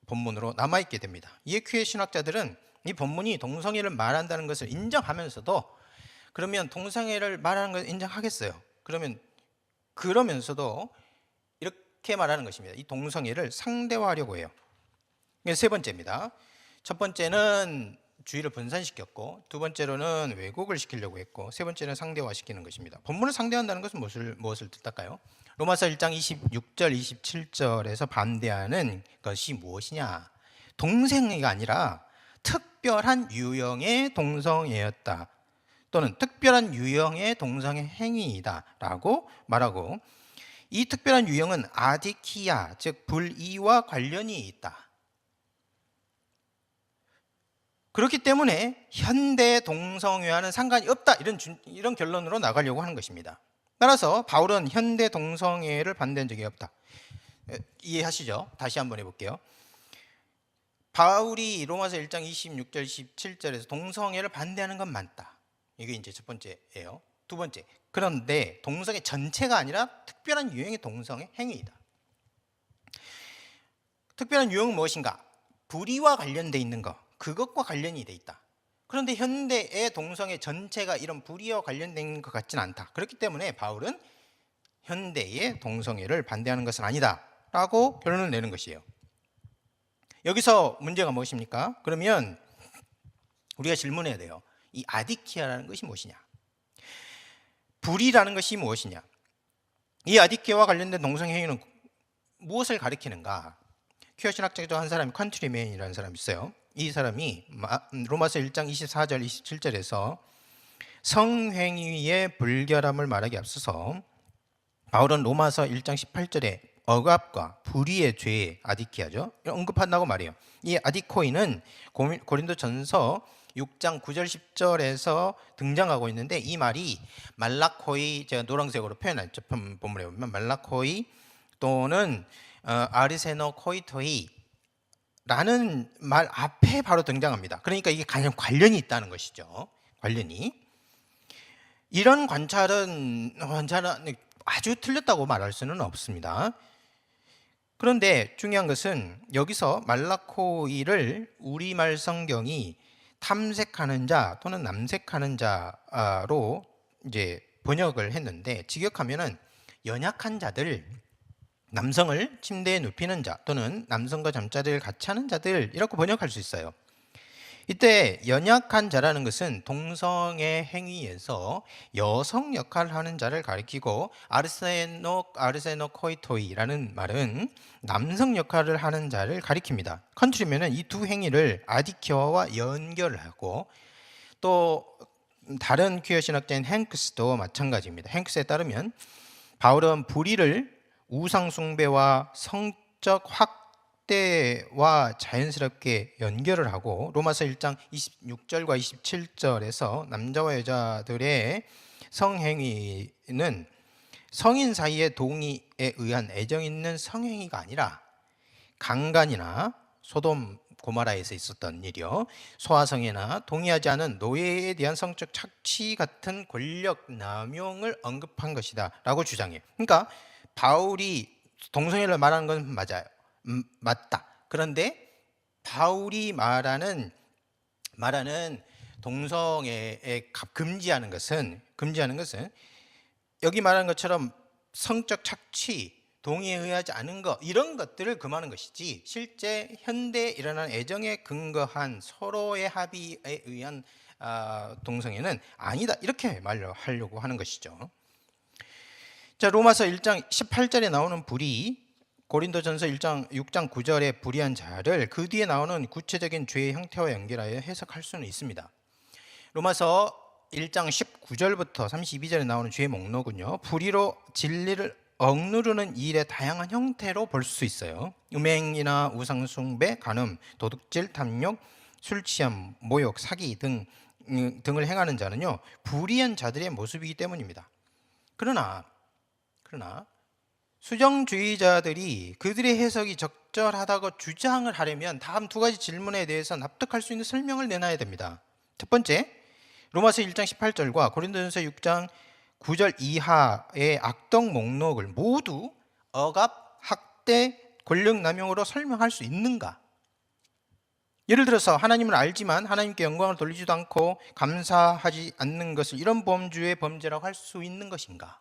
본문으로 남아있게 됩니다. 이에 퀴어 신학자들은 이 본문이 동성애를 말한다는 것을 인정하면서도, 그러면 동성애를 말하는 것을 인정하겠어요. 그러면서도 이렇게 말하는 것입니다. 이 동성애를 상대화하려고 해요. 이게 세 번째입니다. 첫 번째는 주의를 분산시켰고, 두 번째로는 왜곡을 시키려고 했고, 세 번째는 상대화시키는 것입니다. 본문을 상대한다는 것은 무엇을 뜻할까요? 로마서 1장 26절 27절에서 반대하는 것이 무엇이냐? 동성애가 아니라 특별한 유형의 동성애였다, 또는 특별한 유형의 동성애 행위이다 라고 말하고, 이 특별한 유형은 아디키아, 즉 불의와 관련이 있다. 그렇기 때문에 현대 동성애와는 상관이 없다, 이런 결론으로 나가려고 하는 것입니다. 따라서 바울은 현대 동성애를 반대한 적이 없다. 이해하시죠? 다시 한번 해볼게요. 바울이 로마서 1장 26절 27절에서 동성애를 반대하는 건 맞다. 이게 이제 첫 번째예요. 두 번째, 그런데 동성애 전체가 아니라 특별한 유형의 동성애 행위이다. 특별한 유형은 무엇인가? 불의와 관련돼 있는 것, 그것과 관련이 돼 있다. 그런데 현대의 동성애 전체가 이런 불의와 관련된 것 같지는 않다. 그렇기 때문에 바울은 현대의 동성애를 반대하는 것은 아니다 라고 결론을 내는 것이에요. 여기서 문제가 무엇입니까? 그러면 우리가 질문해야 돼요. 이 아디키아라는 것이 무엇이냐? 불의라는 것이 무엇이냐? 이 아디키아와 관련된 동성애 행위는 무엇을 가리키는가? 퀴어 신학자 중 한 사람이 컨트리맨이라는 사람이 있어요. 이 사람이 로마서 1장 24절 27절에서 성행위의 불결함을 말하기 앞서서 바울은 로마서 1장 18절에 억압과 불의의 죄, 아디키아죠. 언급한다고 말해요. 이 아디코이는 고린도전서 6장 9절 10절에서 등장하고 있는데, 이 말이 말라코이, 제가 노란색으로 표현했죠. 본문에 보면 말라코이 또는 아르세노 코이토이 라는 말 앞에 바로 등장합니다. 그러니까 이게 가장 관련이 있다는 것이죠. 관련이. 이런 관찰은 아주 틀렸다고 말할 수는 없습니다. 그런데 중요한 것은 여기서 말라코이를 우리말 성경이 탐색하는 자 또는 남색하는 자로 이제 번역을 했는데, 직역하면은 연약한 자들, 남성을 침대에 눕히는 자 또는 남성과 잠자리를 같이 하는 자들, 이렇게 번역할 수 있어요. 이때 연약한 자라는 것은 동성의 행위에서 여성 역할을 하는 자를 가리키고, 아르세노 코이토이라는 말은 남성 역할을 하는 자를 가리킵니다. 컨트리면은 이 두 행위를 아디키어와 연결을 하고, 또 다른 퀴어 신학자인 행크스도 마찬가지입니다. 행크스에 따르면 바울은 불의를 우상 숭배와 성적 확대와 자연스럽게 연결을 하고, 로마서 1장 26절과 27절에서 남자와 여자들의 성행위는 성인 사이의 동의에 의한 애정 있는 성행위가 아니라 강간이나 소돔 고모라에서 있었던 일이요, 소아성애나 동의하지 않은 노예에 대한 성적 착취 같은 권력 남용을 언급한 것이다 라고 주장해요. 그러니까 바울이 동성애를 말하는 건 맞아요. 맞다. 그런데 바울이 말하는 동성애에 금지하는 것은 여기 말하는 것처럼 성적 착취, 동의에 의하지 않은 것, 이런 것들을 금하는 것이지, 실제 현대에 일어나는 애정에 근거한 서로의 합의에 의한 동성애는 아니다, 이렇게 말하려고 하는 것이죠. 자, 로마서 1장 18절에 나오는 불의, 고린도전서 6장 9절의 불의한 자를 그 뒤에 나오는 구체적인 죄의 형태와 연결하여 해석할 수는 있습니다. 로마서 1장 19절부터 32절에 나오는 죄의 목록은요, 불의로 진리를 억누르는 일의 다양한 형태로 볼 수 있어요. 음행이나 우상숭배, 간음, 도둑질, 탐욕, 술취함, 모욕, 사기 등을 행하는 자는요, 불의한 자들의 모습이기 때문입니다. 그러나 수정주의자들이 그들의 해석이 적절하다고 주장을 하려면 다음 두 가지 질문에 대해서 납득할 수 있는 설명을 내놔야 됩니다. 첫 번째, 로마서 1장 18절과 고린도전서 6장 9절 이하의 악덕 목록을 모두 억압, 학대, 권력 남용으로 설명할 수 있는가? 예를 들어서 하나님을 알지만 하나님께 영광을 돌리지도 않고 감사하지 않는 것을 이런 범주의 범죄라고 할 수 있는 것인가?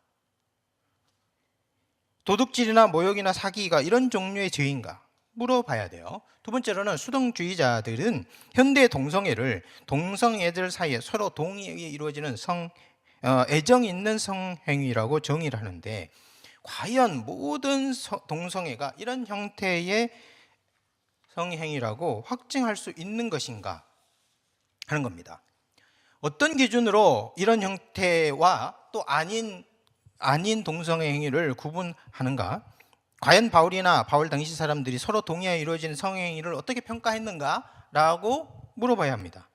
도둑질이나 모욕이나 사기가 이런 종류의 죄인가? 물어봐야 돼요. 두 번째로는 수동주의자들은 현대 동성애를 동성애들 사이에 서로 동의에 의해 이루어지는 애정 있는 성행위라고 정의를 하는데, 과연 모든 동성애가 이런 형태의 성행위라고 확증할 수 있는 것인가 하는 겁니다. 어떤 기준으로 이런 형태와 또 아닌 동성애 행위를 구분하는가? 과연 바울이나 바울 당시 사람들이 서로 동의하여 이루어지는 성행위를 어떻게 평가했는가라고 물어봐야 합니다.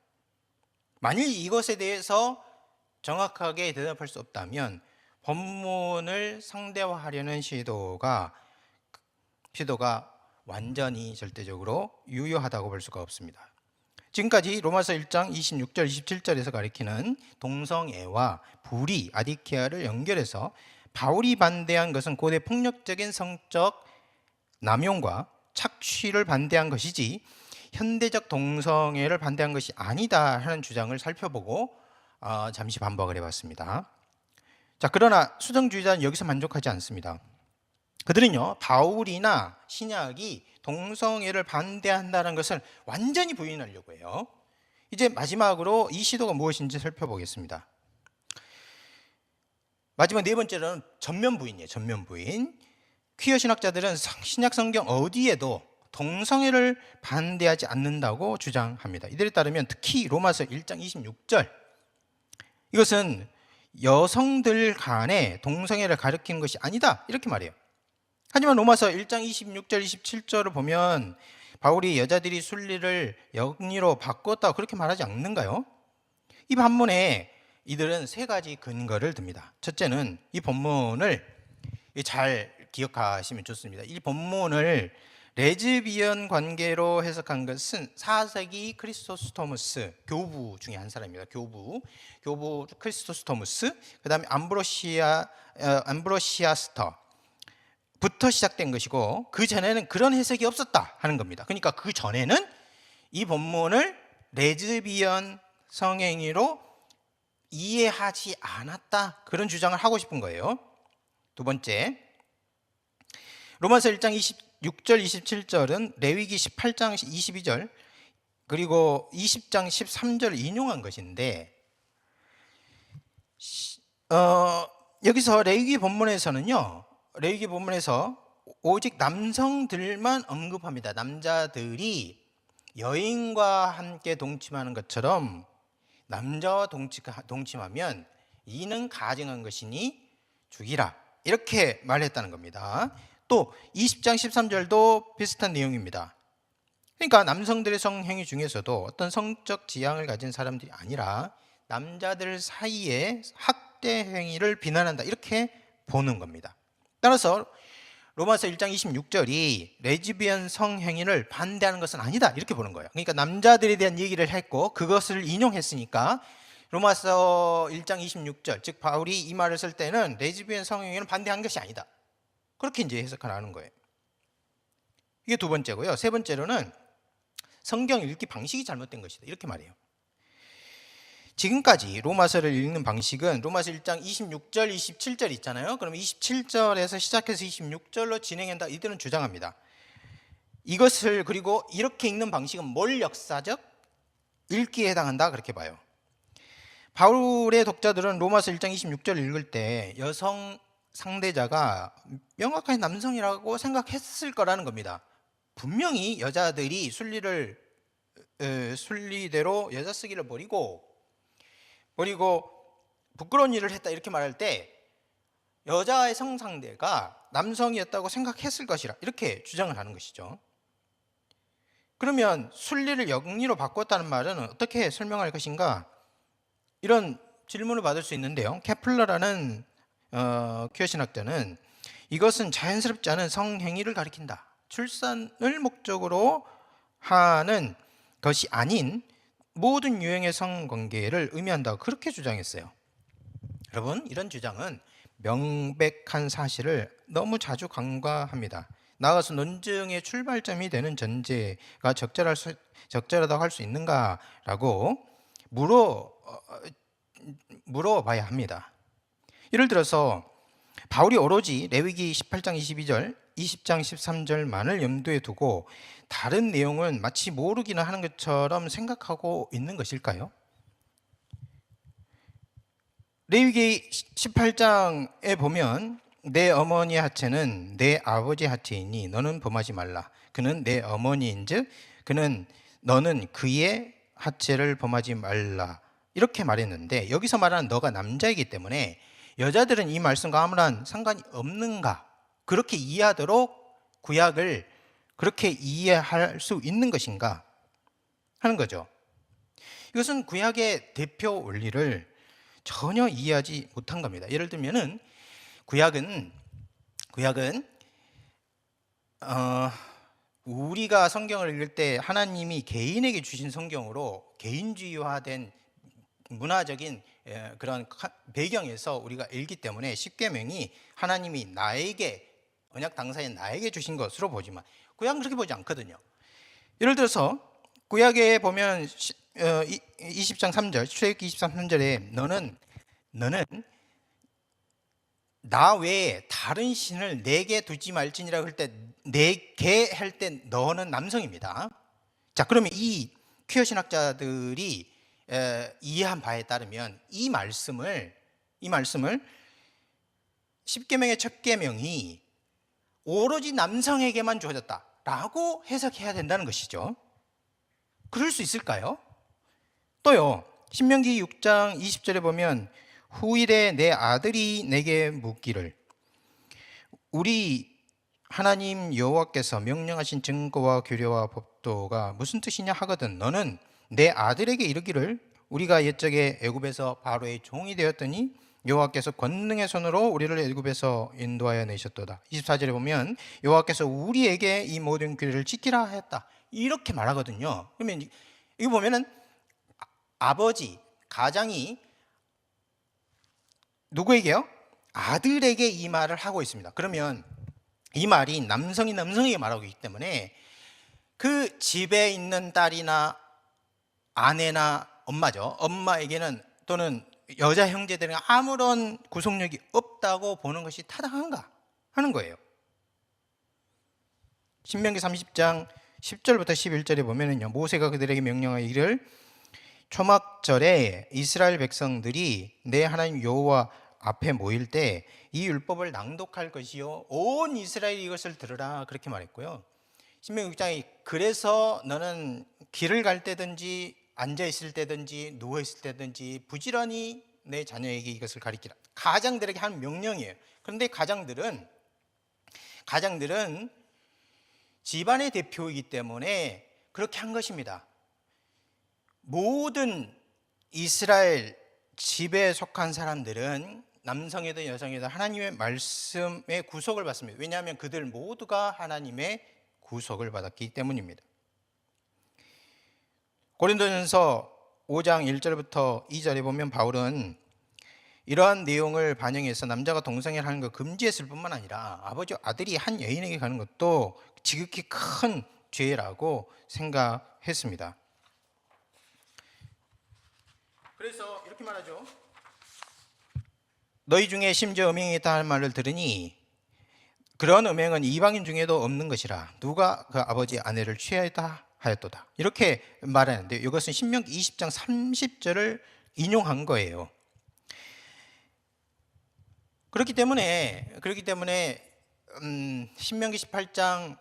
만일 이것에 대해서 정확하게 대답할 수 없다면 본문을 상대화하려는 시도가 완전히 절대적으로 유효하다고 볼 수가 없습니다. 지금까지 로마서 1장 26절 27절에서 가리키는 동성애와 불의, 아디키아를 연결해서 바울이 반대한 것은 고대 폭력적인 성적 남용과 착취를 반대한 것이지 현대적 동성애를 반대한 것이 아니다 하는 주장을 살펴보고 잠시 반박을 해봤습니다. 자, 그러나 수정주의자는 여기서 만족하지 않습니다. 그들은요, 바울이나 신약이 동성애를 반대한다는 것을 완전히 부인하려고 해요. 이제 마지막으로 이 시도가 무엇인지 살펴보겠습니다. 마지막 네 번째로는 전면 부인이에요. 전면 부인. 퀴어 신학자들은 신약 성경 어디에도 동성애를 반대하지 않는다고 주장합니다. 이들에 따르면 특히 로마서 1장 26절, 이것은 여성들 간에 동성애를 가리키는 것이 아니다, 이렇게 말해요. 하지만 로마서 1장 26절 27절을 보면 바울이 여자들이 순리를 영리로 바꿨다 그렇게 말하지 않는가요? 이 반문에 이들은 세 가지 근거를 듭니다. 첫째는 이 본문을 잘 기억하시면 좋습니다. 이 본문을 레즈비언 관계로 해석한 것은 4세기 크리스토스토무스 교부 중에 한 사람입니다. 교부 크리스토스토무스, 그다음에 암브로시아스터 부터 시작된 것이고, 그 전에는 그런 해석이 없었다 하는 겁니다. 그러니까 그 전에는 이 본문을 레즈비언 성행위로 이해하지 않았다, 그런 주장을 하고 싶은 거예요. 두 번째, 로마서 1장 26절 27절은 레위기 18장 22절 그리고 20장 13절을 인용한 것인데, 여기서 레위기 본문에서는요, 레위기 본문에서 오직 남성들만 언급합니다. 남자들이 여인과 함께 동침하는 것처럼 남자와 동침하면 이는 가증한 것이니 죽이라, 이렇게 말했다는 겁니다. 또 20장 13절도 비슷한 내용입니다. 그러니까 남성들의 성행위 중에서도 어떤 성적 지향을 가진 사람들이 아니라 남자들 사이에 학대 행위를 비난한다, 이렇게 보는 겁니다. 따라서 로마서 1장 26절이 레즈비언 성행위를 반대하는 것은 아니다, 이렇게 보는 거예요. 그러니까 남자들에 대한 얘기를 했고 그것을 인용했으니까 로마서 1장 26절, 즉 바울이 이 말을 쓸 때는 레즈비언 성행위는 반대한 것이 아니다, 그렇게 이제 해석하는 거예요. 이게 두 번째고요. 세 번째로는 성경 읽기 방식이 잘못된 것이다, 이렇게 말해요. 지금까지 로마서를 읽는 방식은 로마서 1장 26절 27절 있잖아요. 그럼 27절에서 시작해서 26절로 진행한다, 이들은 주장합니다. 이것을, 그리고 이렇게 읽는 방식은 몰 역사적 읽기에 해당한다, 그렇게 봐요. 바울의 독자들은 로마서 1장 26절 읽을 때 여성 상대자가 명확하게 남성이라고 생각했을 거라는 겁니다. 분명히 여자들이 순리대로 여자 쓰기를 버리고 부끄러운 일을 했다, 이렇게 말할 때 여자의 성상대가 남성이었다고 생각했을 것이라, 이렇게 주장을 하는 것이죠. 그러면 순리를 영리로 바꿨다는 말은 어떻게 설명할 것인가, 이런 질문을 받을 수 있는데요. 케플러라는 큐어신학자는 이것은 자연스럽지 않은 성행위를 가리킨다, 출산을 목적으로 하는 것이 아닌 모든 유형의 성관계를 의미한다고 그렇게 주장했어요. 여러분, 이런 주장은 명백한 사실을 너무 자주 간과합니다. 나아가서 논증의 출발점이 되는 전제가 적절하다고 할 수 있는가라고 물어봐야 합니다. 예를 들어서 바울이 오로지 레위기 18장 22절 20장 13절만을 염두에 두고 다른 내용은 마치 모르기나 하는 것처럼 생각하고 있는 것일까요? 레위기 18장에 보면 내 어머니의 하체는 내 아버지의 하체이니 너는 범하지 말라. 그는 내 어머니인즉 너는 그의 하체를 범하지 말라, 이렇게 말했는데, 여기서 말하는 너가 남자이기 때문에 여자들은 이 말씀과 아무런 상관이 없는가, 그렇게 이해하도록 구약을 그렇게 이해할 수 있는 것인가 하는 거죠. 이것은 구약의 대표 원리를 전혀 이해하지 못한 겁니다. 예를 들면은 구약은 우리가 성경을 읽을 때 하나님이 개인에게 주신 성경으로 개인주의화된 문화적인 그런 배경에서 우리가 읽기 때문에 십계명이 하나님이 나에게, 언약 당사인 나에게 주신 것으로 보지만 구약은 그렇게 보지 않거든요. 예를 들어서 구약에 보면 20장 3절, 출애굽기 23, 3절에 너는 나 외에 다른 신을 내게 두지 말지니라고 할 때 내게 할 때 너는 남성입니다. 자, 그러면 이 퀴어 신학자들이 이해한 바에 따르면 이 말씀을 십계명의 첫 계명이 오로지 남성에게만 주어졌다라고 해석해야 된다는 것이죠. 그럴 수 있을까요? 또요, 신명기 6장 20절에 보면 후일에 내 아들이 내게 묻기를, 우리 하나님 여호와께서 명령하신 증거와 규례와 법도가 무슨 뜻이냐 하거든 너는 내 아들에게 이르기를 우리가 옛적에 애굽에서 바로의 종이 되었더니 여호와께서 권능의 손으로 우리를 애굽에서 인도하여 내셨도다. 24절에 보면 여호와께서 우리에게 이 모든 규례를 지키라 하였다 이렇게 말하거든요. 그러면 이거 보면은 아버지 가장이 누구에게요? 아들에게 이 말을 하고 있습니다. 그러면 이 말이 남성이 남성에게 말하고 있기 때문에 그 집에 있는 딸이나 아내나 엄마죠. 엄마에게는 또는 여자 형제들에게 아무런 구속력이 없다고 보는 것이 타당한가 하는 거예요. 신명기 30장 10절부터 11절에 보면은요, 모세가 그들에게 명령하여 이를 초막절에 이스라엘 백성들이 내 하나님 여호와 앞에 모일 때 이 율법을 낭독할 것이요 온 이스라엘이 이것을 들으라 그렇게 말했고요. 신명기 6장에 그래서 너는 길을 갈 때든지 앉아 있을 때든지 누워 있을 때든지 부지런히 내 자녀에게 이것을 가르치라. 가장들에게 한 명령이에요. 그런데 가장들은 집안의 대표이기 때문에 그렇게 한 것입니다. 모든 이스라엘 집에 속한 사람들은 남성이든 여성이든 하나님의 말씀의 구속을 받습니다. 왜냐하면 그들 모두가 하나님의 구속을 받았기 때문입니다. 고린도전서 5장 1절부터 2절에 보면 바울은 이러한 내용을 반영해서 남자가 동성애를 하는 걸 금지했을 뿐만 아니라 아들이 한 여인에게 가는 것도 지극히 큰 죄라고 생각했습니다. 그래서 이렇게 말하죠. 너희 중에 심지어 음행이 있다 할 말을 들으니 그런 음행은 이방인 중에도 없는 것이라 누가 그 아버지 아내를 취하였다 하였도다. 이렇게 말하는데 이것은 신명기 20장 30절을 인용한 거예요. 그렇기 때문에 신명기 18장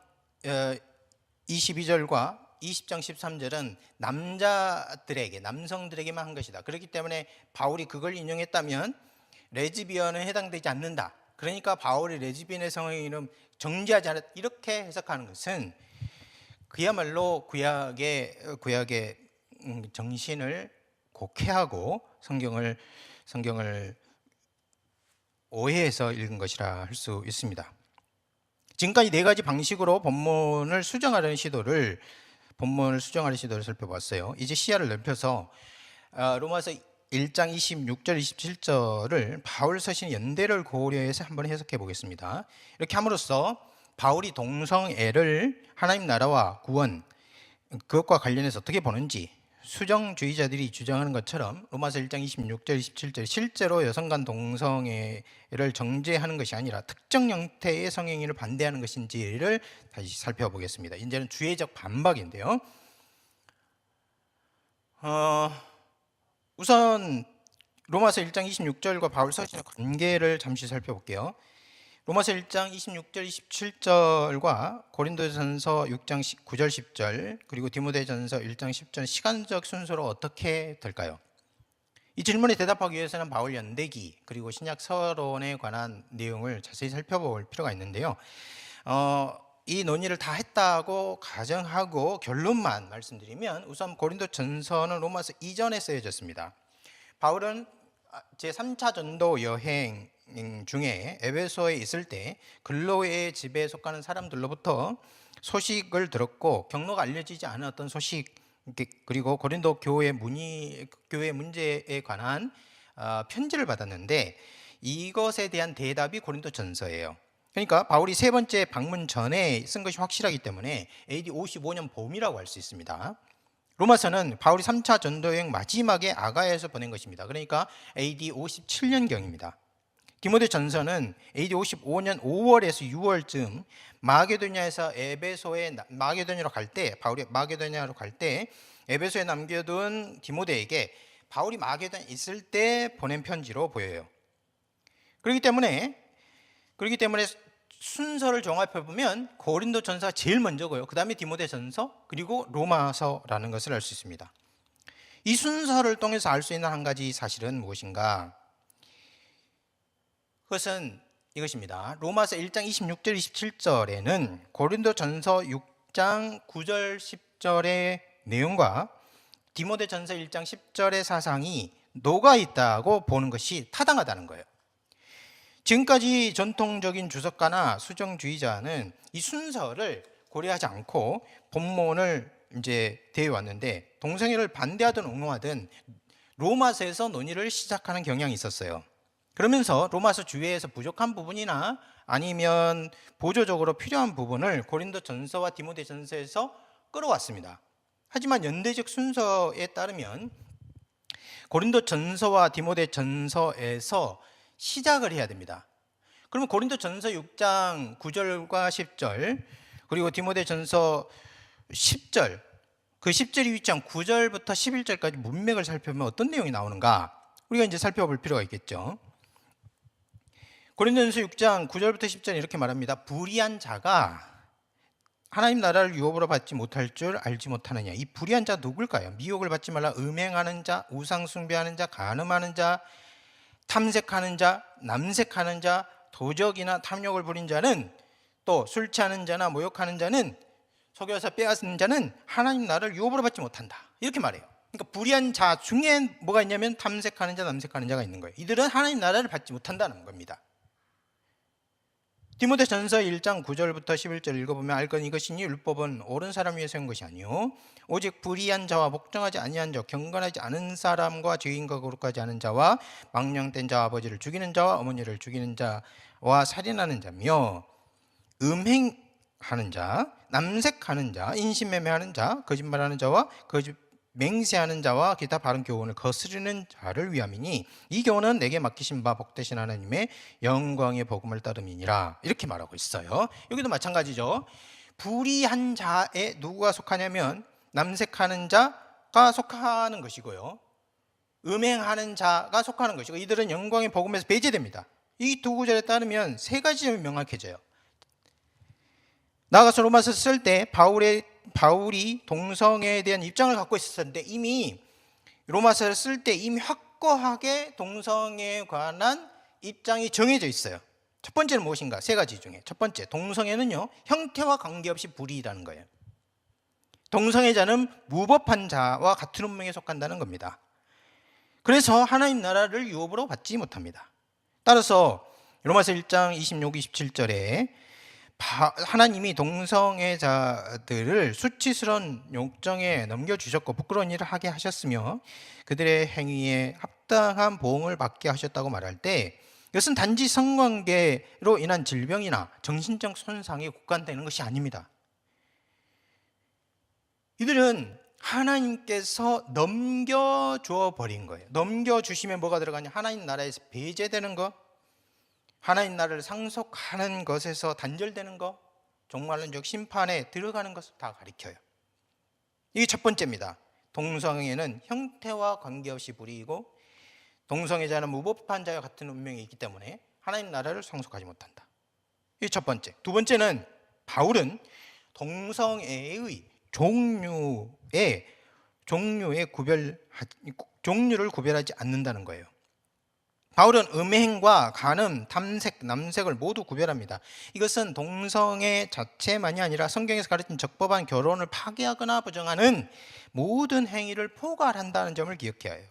22절과 20장 13절은 남성들에게만 한 것이다. 그렇기 때문에 바울이 그걸 인용했다면 레즈비언은 해당되지 않는다. 그러니까 바울이 레즈비언의 성행위는 정죄하지 않았다. 이렇게 해석하는 것은 그야말로 구약의 정신을 곡해하고 성경을 오해해서 읽은 것이라 할 수 있습니다. 지금까지 네 가지 방식으로 본문을 수정하려는 시도를 살펴봤어요. 이제 시야를 넓혀서 로마서 1장 26절 27절을 바울 서신 연대를 고려해서 한번 해석해 보겠습니다. 이렇게 함으로써 바울이 동성애를 하나님 나라와 구원 그것과 관련해서 어떻게 보는지 수정주의자들이 주장하는 것처럼 로마서 1장 26절 27절 실제로 여성 간 동성애를 정죄하는 것이 아니라 특정 형태의 성행위를 반대하는 것인지를 다시 살펴보겠습니다. 이제는 주의적 반박인데요. 우선 로마서 1장 26절과 바울 서신의 관계를 잠시 살펴볼게요. 로마서 1장 26절 27절과 고린도전서 6장 9절 10절 그리고 디모데전서 1장 10절 시간적 순서로 어떻게 될까요? 이 질문에 대답하기 위해서는 바울 연대기 그리고 신약 서론에 관한 내용을 자세히 살펴볼 필요가 있는데요. 이 논의를 다 했다고 가정하고 결론만 말씀드리면 우선 고린도전서는 로마서 이전에 쓰여졌습니다. 바울은 제3차 전도 여행 중에 에베소에 있을 때 글로의 집에 속하는 사람들로부터 소식을 들었고 경로가 알려지지 않은 어떤 소식 그리고 고린도 교회 문제에 관한 편지를 받았는데 이것에 대한 대답이 고린도전서예요. 그러니까 바울이 세 번째 방문 전에 쓴 것이 확실하기 때문에 AD 55년 봄이라고 할 수 있습니다. 로마서는 바울이 3차 전도여행 마지막에 아가야에서 보낸 것입니다. 그러니까 AD 57년경입니다. 디모데전서는 AD 55년 5월에서 6월쯤 마게도냐에서 마게도냐로 갈 때 바울이 마게도냐로 갈 때 에베소에 남겨둔 디모데에게 바울이 마게도냐에 있을 때 보낸 편지로 보여요. 그렇기 때문에 순서를 종합해 보면 고린도전서가 제일 먼저고요. 그다음에 디모데전서 그리고 로마서라는 것을 알 수 있습니다. 이 순서를 통해서 알 수 있는 한 가지 사실은 무엇인가? 그것은 이것입니다. 로마서 1장 26절 27절에는 고린도전서 6장 9절 10절의 내용과 디모데전서 1장 10절의 사상이 녹아 있다고 보는 것이 타당하다는 거예요. 지금까지 전통적인 주석가나 수정주의자는 이 순서를 고려하지 않고 본문을 이제 대해왔는데, 동성애를 반대하든 옹호하든 로마서에서 논의를 시작하는 경향이 있었어요. 그러면서 로마서 주위에서 부족한 부분이나 아니면 보조적으로 필요한 부분을 고린도전서와 디모데전서에서 끌어왔습니다. 하지만 연대적 순서에 따르면 고린도전서와 디모데전서에서 시작을 해야 됩니다. 그러면 고린도전서 6장 9절과 10절, 그리고 디모데전서 10절, 그 10절이 위치한 9절부터 11절까지 문맥을 살펴보면 어떤 내용이 나오는가, 우리가 이제 살펴볼 필요가 있겠죠. 고린도전서 6장 9절부터 10절에 이렇게 말합니다. 불의한 자가 하나님 나라를 유업으로 받지 못할 줄 알지 못하느냐. 이 불의한 자 누굴까요? 미혹을 받지 말라. 음행하는 자, 우상 숭배하는 자, 간음하는 자, 탐색하는 자, 남색하는 자, 도적이나 탐욕을 부린 자는, 또 술 취하는 자나 모욕하는 자는, 속여서 빼앗는 자는 하나님 나라를 유업으로 받지 못한다. 이렇게 말해요. 그러니까 불의한 자 중에 뭐가 있냐면 탐색하는 자, 남색하는 자가 있는 거예요. 이들은 하나님 나라를 받지 못한다는 겁니다. 디모데전서 1장 9절부터 11절 읽어보면 알건 이것이니 율법은 옳은 사람 위에 세운 것이 아니요 오직 불의한 자와 복종하지 아니한 자, 경건하지 않은 사람과 죄인과 거룩하지 않은 자와 망령된 자와 아버지를 죽이는 자와 어머니를 죽이는 자와 살인하는 자며 음행하는 자, 남색하는 자, 인신매매하는 자, 거짓말하는 자와 거짓 맹세하는 자와 기타 바른 교훈을 거스르는 자를 위함이니 이 교훈은 내게 맡기신 바 복되신 하나님의 영광의 복음을 따름이니라. 이렇게 말하고 있어요. 여기도 마찬가지죠. 불의한 자에 누구가 속하냐면 남색하는 자가 속하는 것이고요, 음행하는 자가 속하는 것이고, 이들은 영광의 복음에서 배제됩니다. 이 두 구절에 따르면 세 가지 점이 명확해져요. 나아가서 로마서 쓸 때 바울이 동성애에 대한 입장을 갖고 있었는데, 이미 로마서를 쓸 때 이미 확고하게 동성애에 관한 입장이 정해져 있어요. 첫 번째는 무엇인가? 세 가지 중에 첫 번째, 동성애는요 형태와 관계없이 불의라는 거예요. 동성애자는 무법한 자와 같은 운명에 속한다는 겁니다. 그래서 하나님 나라를 유업으로 받지 못합니다. 따라서 로마서 1장 26, 27절에 하나님이 동성애자들을 수치스러운 욕정에 넘겨주셨고 부끄러운 일을 하게 하셨으며 그들의 행위에 합당한 보응을 받게 하셨다고 말할 때, 이것은 단지 성관계로 인한 질병이나 정신적 손상에 국한되는 것이 아닙니다. 이들은 하나님께서 넘겨주어 버린 거예요. 넘겨주시면 뭐가 들어가냐? 하나님 나라에서 배제되는 것, 하나님 나라를 상속하는 것에서 단절되는 것, 종말론적 심판에 들어가는 것을 다 가리켜요. 이게 첫 번째입니다. 동성애는 형태와 관계없이 불의이고 동성애자는 무법한 자와 같은 운명이 있기 때문에 하나님 나라를 상속하지 못한다. 이게 첫 번째. 두 번째는 바울은 동성애의 종류를 구별하지 않는다는 거예요. 바울은 음행과 간음, 탐색, 남색을 모두 구별합니다. 이것은 동성애 자체만이 아니라 성경에서 가르친 적법한 결혼을 파괴하거나 부정하는 모든 행위를 포괄한다는 점을 기억해야 해요.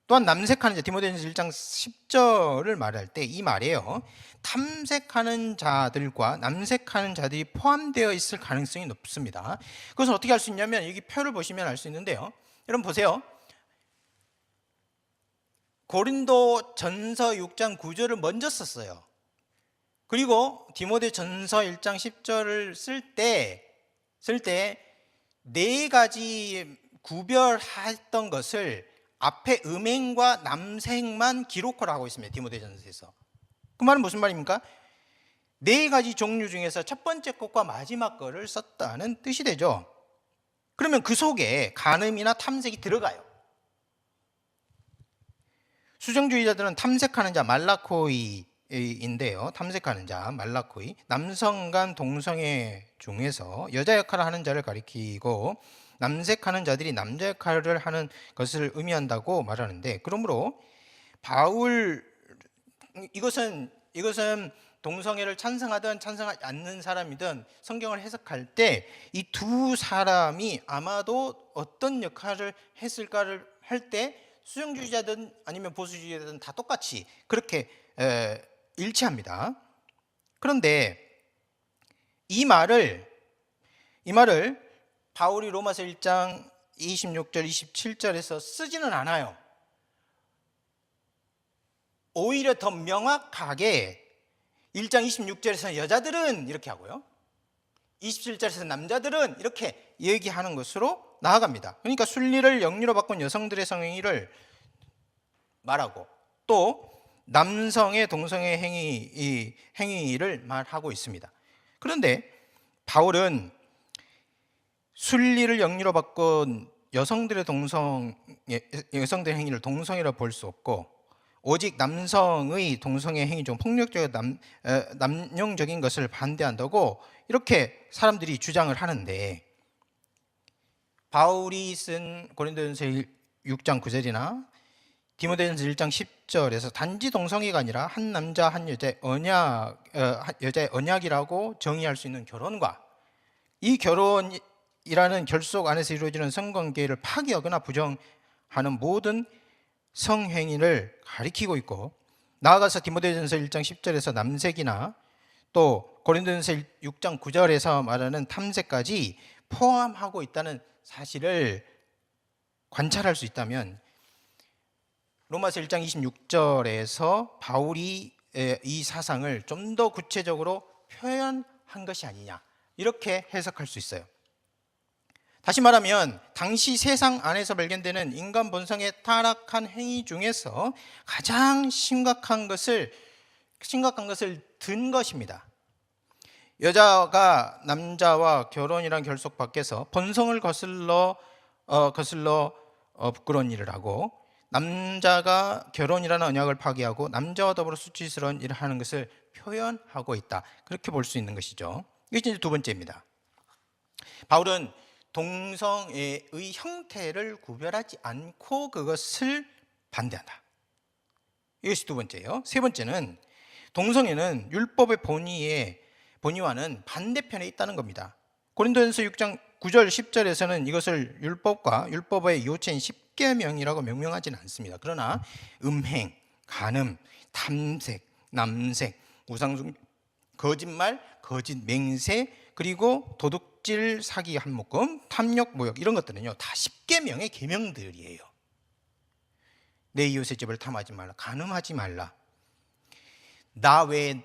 또한 남색하는 자, 디모데전서 1장 10절을 말할 때 이 말이에요. 탐색하는 자들과 남색하는 자들이 포함되어 있을 가능성이 높습니다. 그것은 어떻게 알 수 있냐면 여기 표를 보시면 알 수 있는데요. 여러분 보세요. 고린도전서 6장 9절을 먼저 썼어요. 그리고 디모데전서 1장 10절을 쓸 때 네 가지 구별했던 것을 앞에 음행과 남색만 기록을 하고 있습니다. 디모데전서에서. 그 말은 무슨 말입니까? 네 가지 종류 중에서 첫 번째 것과 마지막 거를 썼다는 뜻이 되죠. 그러면 그 속에 간음이나 탐색이 들어가요. 수정주의자들은 탐색하는 자 말라코이인데요. 탐색하는 자 말라코이, 남성 간 동성애 중에서 여자 역할을 하는 자를 가리키고 남색하는 자들이 남자 역할을 하는 것을 의미한다고 말하는데, 그러므로 이것은 이것은 동성애를 찬성하든 찬성하지 않는 사람이든 성경을 해석할 때 이 두 사람이 아마도 어떤 역할을 했을까를 할 때 수용주의자든 아니면 보수주의자든 다 똑같이 그렇게 일치합니다. 그런데 이 말을 바울이 로마서 1장 26절 27절에서 쓰지는 않아요. 오히려 더 명확하게 1장 26절에서 여자들은 이렇게 하고요, 27절에서 남자들은 이렇게 얘기하는 것으로 나아갑니다. 그러니까 순리를 영리로 바꾼 여성들의 성행위를 말하고 또 남성의 동성애 행위를 말하고 있습니다. 그런데 바울은 순리를 영리로 바꾼 여성들의 행위를 동성애로 볼 수 없고, 오직 남성의 동성애 행위 중 폭력적이고 남용적인 것을 반대한다고 이렇게 사람들이 주장을 하는데, 바울이 쓴 고린도전서 6장 9절이나 디모데전서 1장 10절에서 단지 동성애가 아니라 한 남자 한 여자의 언약이라고 정의할 수 있는 결혼과 이 결혼이라는 결속 안에서 이루어지는 성관계를 파기하거나 부정하는 모든 성행위를 가리키고 있고, 나아가서 디모데전서 1장 10절에서 남색이나 또 고린도전서 6장 9절에서 말하는 탐색까지 포함하고 있다는 사실을 관찰할 수 있다면, 로마서 1장 26절에서 바울이 이 사상을 좀 더 구체적으로 표현한 것이 아니냐, 이렇게 해석할 수 있어요. 다시 말하면 당시 세상 안에서 발견되는 인간 본성의 타락한 행위 중에서 가장 심각한 것을 든 것입니다. 여자가 남자와 결혼이란 결속 밖에서 본성을 거슬러 부끄러운 일을 하고, 남자가 결혼이라는 언약을 파기하고 남자와 더불어 수치스러운 일을 하는 것을 표현하고 있다, 그렇게 볼 수 있는 것이죠. 이게 이제 두 번째입니다. 바울은 동성애의 형태를 구별하지 않고 그것을 반대한다. 이것이 두 번째예요. 세 번째는 동성애는 율법의 본의와는 반대편에 있다는 겁니다. 고린도전서 6장 9절 10절에서는 이것을 율법과 율법의 요체인 10계명이라고 명명하지는 않습니다. 그러나 음행, 간음, 탐색, 남색, 우상숭, 거짓말, 거짓 맹세, 그리고 도둑질, 사기, 한묶음, 탐욕, 모욕, 이런 것들은요 다 10계명의 계명들이에요. 내 이웃의 집을 탐하지 말라, 간음하지 말라, 나 외에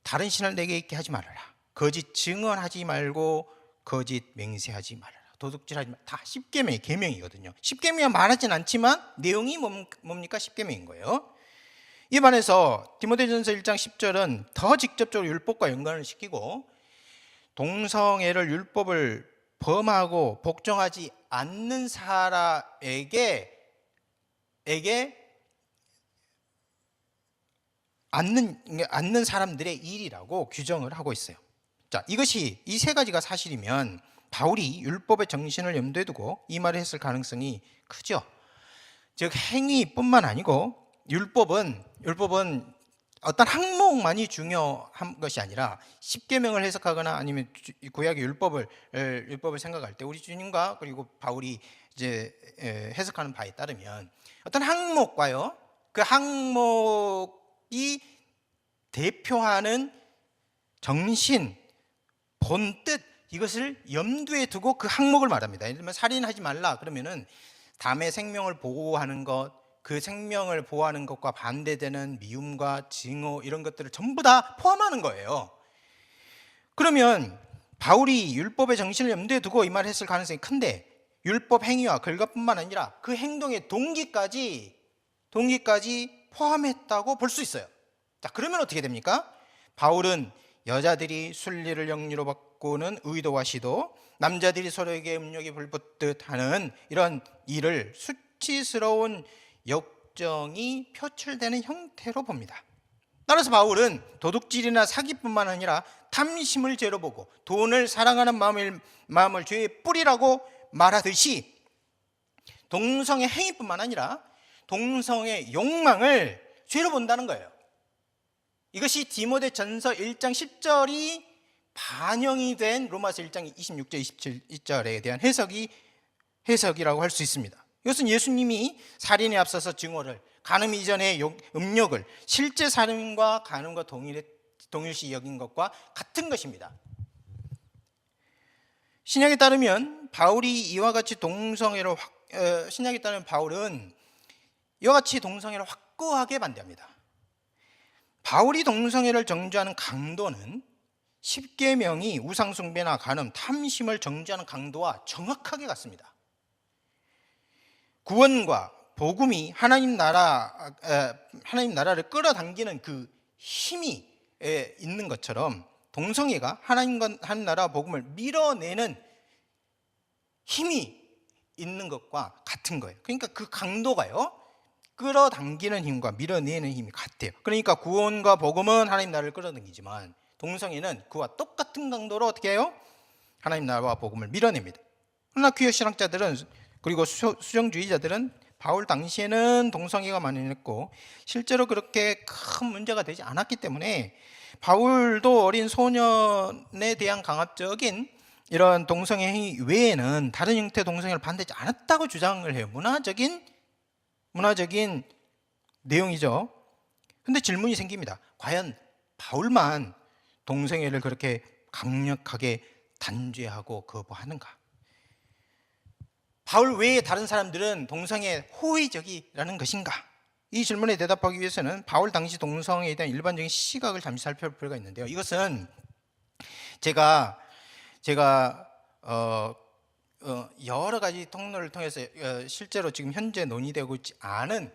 다른 신을 내게 있게 하지 말아라, 거짓 증언하지 말고 거짓 맹세하지 말아라, 도둑질하지 말아라. 다 10계명의 계명이거든요. 10계명은 말하진 않지만 내용이 뭡니까? 10계명인 거예요. 이에 반해서 디모데전서 1장 10절은 더 직접적으로 율법과 연관을 시키고, 동성애를 율법을 범하고 복종하지 않는 사람에게 않는 사람들의 일이라고 규정을 하고 있어요. 자, 이것이 이 세 가지가 사실이면 바울이 율법의 정신을 염두에 두고 이 말을 했을 가능성이 크죠. 즉 행위뿐만 아니고 율법은 어떤 항목만이 중요한 것이 아니라 10계명을 해석하거나 아니면 구약의 율법을 생각할 때 우리 주님과 그리고 바울이 이제 해석하는 바에 따르면 어떤 항목과요, 그 항목이 대표하는 정신, 본뜻, 이것을 염두에 두고 그 항목을 말합니다. 예를 들면 살인하지 말라 그러면은 남의 생명을 보호하는 것, 그 생명을 보호하는 것과 반대되는 미움과 증오, 이런 것들을 전부 다 포함하는 거예요. 그러면 바울이 율법의 정신을 염두에 두고 이 말을 했을 가능성이 큰데, 율법 행위와 결과뿐만 아니라 그 행동의 동기까지 포함했다고 볼 수 있어요. 자, 그러면 어떻게 됩니까? 바울은 여자들이 순리를 영리로 바꾸는 의도와 시도, 남자들이 서로에게 음욕이 불붙듯 하는 이런 일을 수치스러운 역정이 표출되는 형태로 봅니다. 따라서 바울은 도둑질이나 사기뿐만 아니라 탐심을 죄로 보고 돈을 사랑하는 마음을 죄의 뿌리라고 말하듯이, 동성의 행위뿐만 아니라 동성의 욕망을 죄로 본다는 거예요. 이것이 디모데전서 1장 10절이 반영이 된 로마서 1장 26절 27절에 대한 해석이라고 할 수 있습니다. 이것은 예수님이 살인에 앞서서 증오를, 간음 이전의 음욕을 실제 살인과 간음과 동일시 여긴 것과 같은 것입니다. 신약에 따르면 신약에 따르면 바울은 이와 같이 동성애를 확고하게 반대합니다. 바울이 동성애를 정죄하는 강도는 십계명이 우상숭배나 간음, 탐심을 정죄하는 강도와 정확하게 같습니다. 구원과 복음이 하나님 나라를 끌어당기는 그 힘이 있는 것처럼 동성애가 하나님 나라와 복음을 밀어내는 힘이 있는 것과 같은 거예요. 그러니까 그 강도가요, 끌어당기는 힘과 밀어내는 힘이 같아요. 그러니까 구원과 복음은 하나님 나라를 끌어당기지만 동성애는 그와 똑같은 강도로 어떻게 해요? 하나님 나라와 복음을 밀어냅니다. 그러나 퀴어 신학자들은, 그리고 수정주의자들은 바울 당시에는 동성애가 만연했고 실제로 그렇게 큰 문제가 되지 않았기 때문에 바울도 어린 소년에 대한 강압적인 이런 동성애 행위 외에는 다른 형태의 동성애를 반대하지 않았다고 주장을 해요. 문화적인 내용이죠. 근데 질문이 생깁니다. 과연 바울만 동성애를 그렇게 강력하게 단죄하고 거부하는가? 바울 외에 다른 사람들은 동성애에 호의적이라는 것인가? 이 질문에 대답하기 위해서는 바울 당시 동성애에 대한 일반적인 시각을 잠시 살펴볼 필요가 있는데요. 이것은 제가 여러 가지 통로를 통해서 실제로 지금 현재 논의되고 있지 않은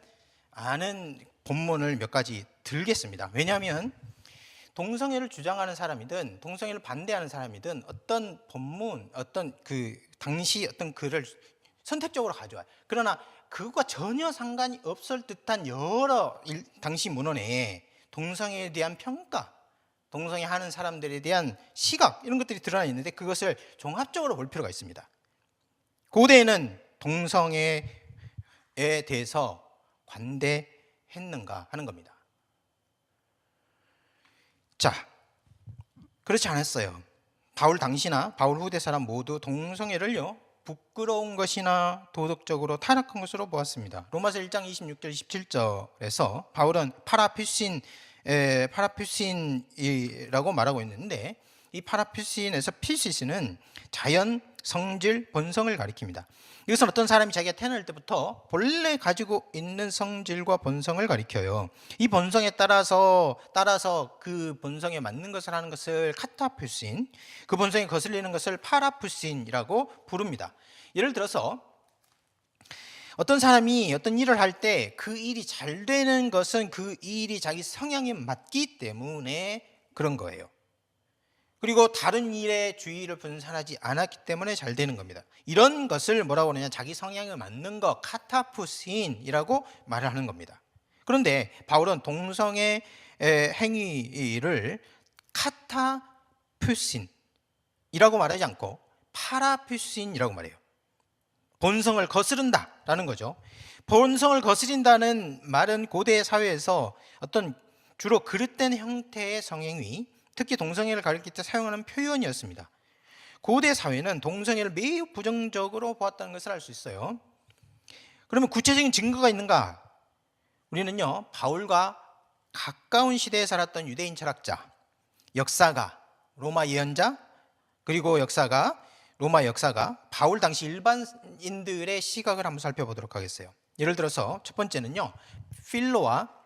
본문을 몇 가지 들겠습니다. 왜냐하면 동성애를 주장하는 사람이든 동성애를 반대하는 사람이든 어떤 본문, 어떤 그 당시 어떤 글을 선택적으로 가져와요. 그러나 그것과 전혀 상관이 없을 듯한 여러 당시 문헌에 동성애에 대한 평가, 동성애 하는 사람들에 대한 시각, 이런 것들이 드러나 있는데 그것을 종합적으로 볼 필요가 있습니다. 고대에는 동성애에 대해서 관대했는가 하는 겁니다. 자, 그렇지 않았어요. 바울 당시나 바울 후대 사람 모두 동성애를요, 부끄러운 것이나 도덕적으로 타락한 것으로 보았습니다. 로마서 1장 26절 27절에서 바울은 파라퓨신이라고 말하고 있는데, 이 파라퓨신에서 피시스는 자연, 성질, 본성을 가리킵니다. 이것은 어떤 사람이 자기가 태어날 때부터 본래 가지고 있는 성질과 본성을 가리켜요. 이 본성에 따라서 그 본성에 맞는 것을 하는 것을 카타푸신, 그 본성에 거슬리는 것을 파라푸신이라고 부릅니다. 예를 들어서 어떤 사람이 어떤 일을 할 때 그 일이 잘 되는 것은 그 일이 자기 성향에 맞기 때문에 그런 거예요. 그리고 다른 일에 주의를 분산하지 않았기 때문에 잘 되는 겁니다. 이런 것을 뭐라고 하느냐, 자기 성향에 맞는 것, 카타푸신이라고 말을 하는 겁니다. 그런데 바울은 동성애 행위를 카타푸신이라고 말하지 않고 파라푸신이라고 말해요. 본성을 거스른다라는 거죠. 본성을 거스린다는 말은 고대 사회에서 어떤 주로 그릇된 형태의 성행위, 특히 동성애를 가리킬 때 사용하는 표현이었습니다. 고대 사회는 동성애를 매우 부정적으로 보았다는 것을 알 수 있어요. 그러면 구체적인 증거가 있는가? 우리는요, 바울과 가까운 시대에 살았던 유대인 철학자, 역사가, 로마 예언자, 그리고 로마 역사가 바울 당시 일반인들의 시각을 한번 살펴보도록 하겠어요. 예를 들어서 첫 번째는요, 필로와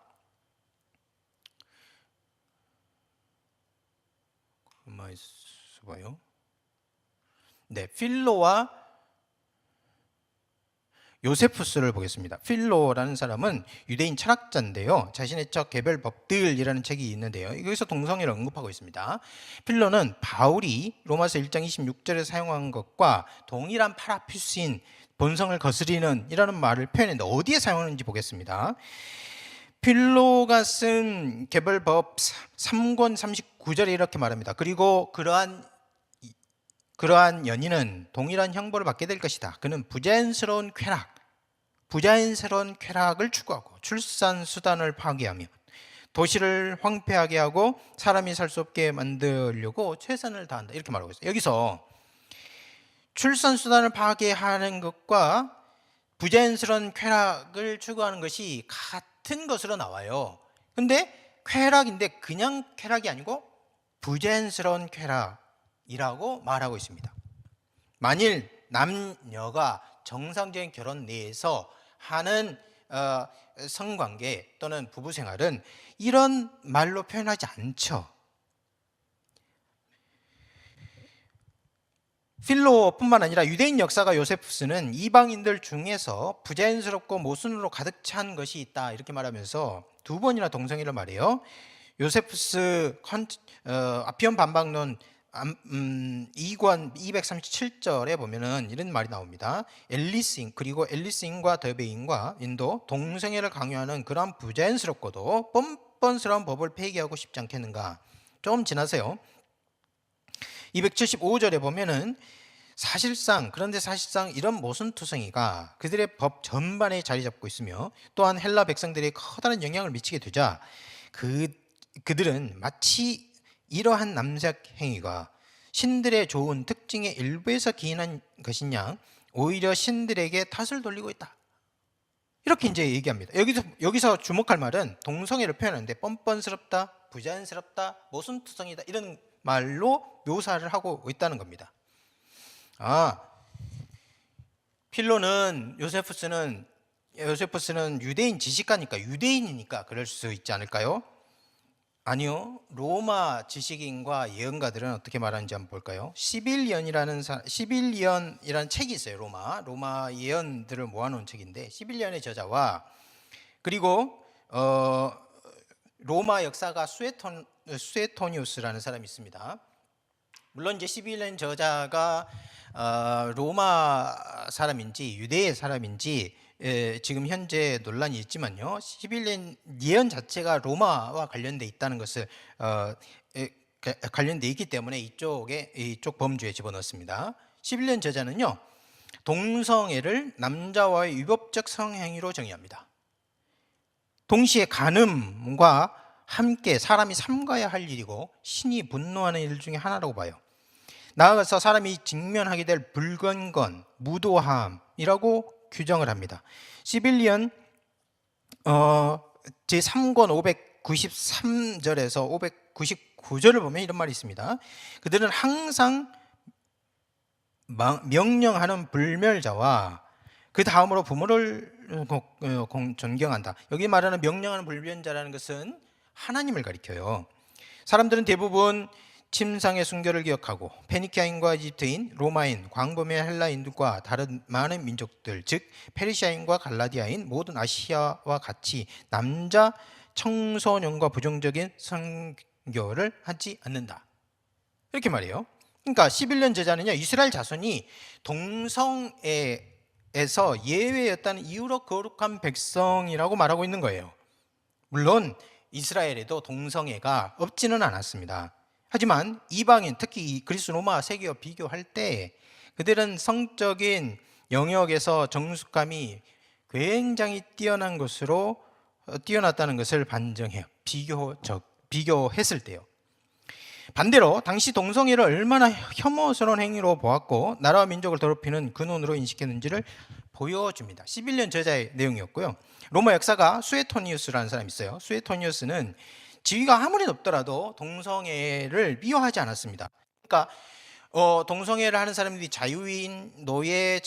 요세푸스를 보겠습니다. 필로라는 사람은 유대인 철학자인데요, 자신의 책 개별 법들이라는 책이 있는데요, 여기서 동성애를 언급하고 있습니다. 필로는 바울이 로마서 1장 26절에 사용한 것과 동일한 파라푸신, 본성을 거스리는 이라는 말을 표현했는데 어디에 사용하는지 보겠습니다. 필로가 쓴 개별법 3권 39절에 이렇게 말합니다. 그리고 그러한 연인은 동일한 형벌을 받게 될 것이다. 그는 부자연스러운 쾌락을 추구하고 출산 수단을 파괴하며 도시를 황폐하게 하고 사람이 살 수 없게 만들려고 최선을 다한다, 이렇게 말하고 있어요. 여기서 출산 수단을 파괴하는 것과 부자연스러운 쾌락을 추구하는 것이 같은 것으로 나와요. 근데 쾌락인데 그냥 쾌락이 아니고 부자연스러운 쾌락이라고 말하고 있습니다. 만일 남녀가 정상적인 결혼 내에서 하는 성관계 또는 부부생활은 이런 말로 표현하지 않죠. 필로뿐만 아니라 유대인 역사가 요세푸스는 이방인들 중에서 부자연스럽고 모순으로 가득 찬 것이 있다, 이렇게 말하면서 두 번이나 동성애를 말해요. 요세푸스 아피온 반박론 2권 237절에 보면은 이런 말이 나옵니다. 그리고 앨리스인과 더베인과 인도 동성애를 강요하는 그러한 부자연스럽고도 뻔뻔스러운 법을 폐기하고 싶지 않겠는가. 좀 지나세요. 275절에 보면은 그런데 사실상 이런 모순투성이가 그들의 법 전반에 자리 잡고 있으며 또한 헬라 백성들에게 커다란 영향을 미치게 되자 그들은 마치 이러한 남색 행위가 신들의 좋은 특징의 일부에서 기인한 것이냐, 오히려 신들에게 탓을 돌리고 있다, 이렇게 이제 얘기합니다. 여기서 주목할 말은 동성애를 표현하는데 뻔뻔스럽다, 부자연스럽다, 모순투성이다, 이런 말로 묘사를 하고 있다는 겁니다. 필로는 요세푸스는 유대인 지식가니까, 유대인이니까 그럴 수 있지 않을까요? 아니요. 로마 지식인과 예언가들은 어떻게 말하는지 한번 볼까요? 시빌리언이라는 책이 있어요. 로마 예언들을 모아놓은 책인데, 시빌리언의 저자와 그리고 로마 역사가 수에토니우스라는 사람이 있습니다. 물론 이제 시빌리언 저자가 로마 사람인지 유대의 사람인지 지금 현재 논란이 있지만요, 시빌리언 예언 자체가 로마와 관련돼 있다는 것을 관련돼 있기 때문에 이쪽 범주에 집어넣습니다. 시빌리언 저자는요, 동성애를 남자와의 위법적 성행위로 정의합니다. 동시에 간음과 함께 사람이 삼가야 할 일이고 신이 분노하는 일 중에 하나라고 봐요. 나아가서 사람이 직면하게 될 불건건, 무도함이라고 규정을 합니다. 시빌리언 제3권 593절에서 599절을 보면 이런 말이 있습니다. 그들은 항상 명령하는 불멸자와 그 다음으로 부모를 존경한다. 여기 말하는 명령하는 불멸자라는 것은 하나님을 가리켜요. 사람들은 대부분 침상의 순교를 기억하고 페니키아인과 이집트인, 로마인, 광범위한 헬라인과 다른 많은 민족들, 즉 페르시아인과 갈라디아인, 모든 아시아와 같이 남자 청소년과 부정적인 선교를 하지 않는다, 이렇게 말해요. 그러니까 11년 제자는요, 이스라엘 자손이 동성애에서 예외였다는 이유로 거룩한 백성이라고 말하고 있는 거예요. 물론 이스라엘에도 동성애가 없지는 않았습니다. 하지만 이방인, 특히 그리스 로마 세계와 비교할 때 그들은 성적인 영역에서 정숙함이 굉장히 뛰어났다는 것을 반증해요. 비교했을 때요. 반대로 당시 동성애를 얼마나 혐오스러운 행위로 보았고 나라와 민족을 더럽히는 근원으로 인식했는지를 보여줍니다. 11년 저자의 내용이었고요. 로마 역사가 수에토니우스라는 사람이 있어요. 수에토니우스는 지위가 아무리 높더라도 동성애를 미워하지 않았습니다. 그러니까 동성애를 하는 사람들이 자유인, 노예,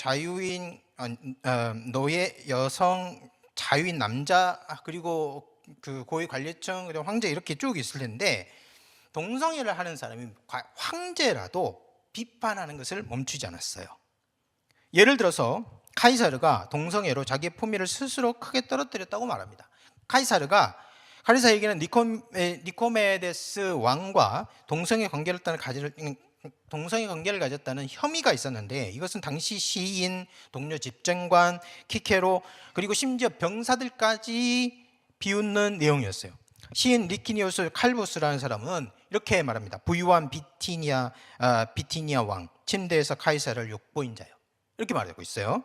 여성, 자유인 남자, 그리고 그 고위 관리층, 그리고 황제, 이렇게 쭉 있을 텐데 동성애를 하는 사람이 황제라도 비판하는 것을 멈추지 않았어요. 예를 들어서 카이사르가 동성애로 자기의 품위를 스스로 크게 떨어뜨렸다고 말합니다. 카이사에게는 니코메데스 왕과 동성애 관계를 가졌다는 혐의가 있었는데, 이것은 당시 시인, 동료 집정관, 키케로, 그리고 심지어 병사들까지 비웃는 내용이었어요. 시인 리키니우스 칼부스라는 사람은 이렇게 말합니다. 부유한 비티니아 왕, 침대에서 카이사를 욕보인 자요, 이렇게 말하고 있어요.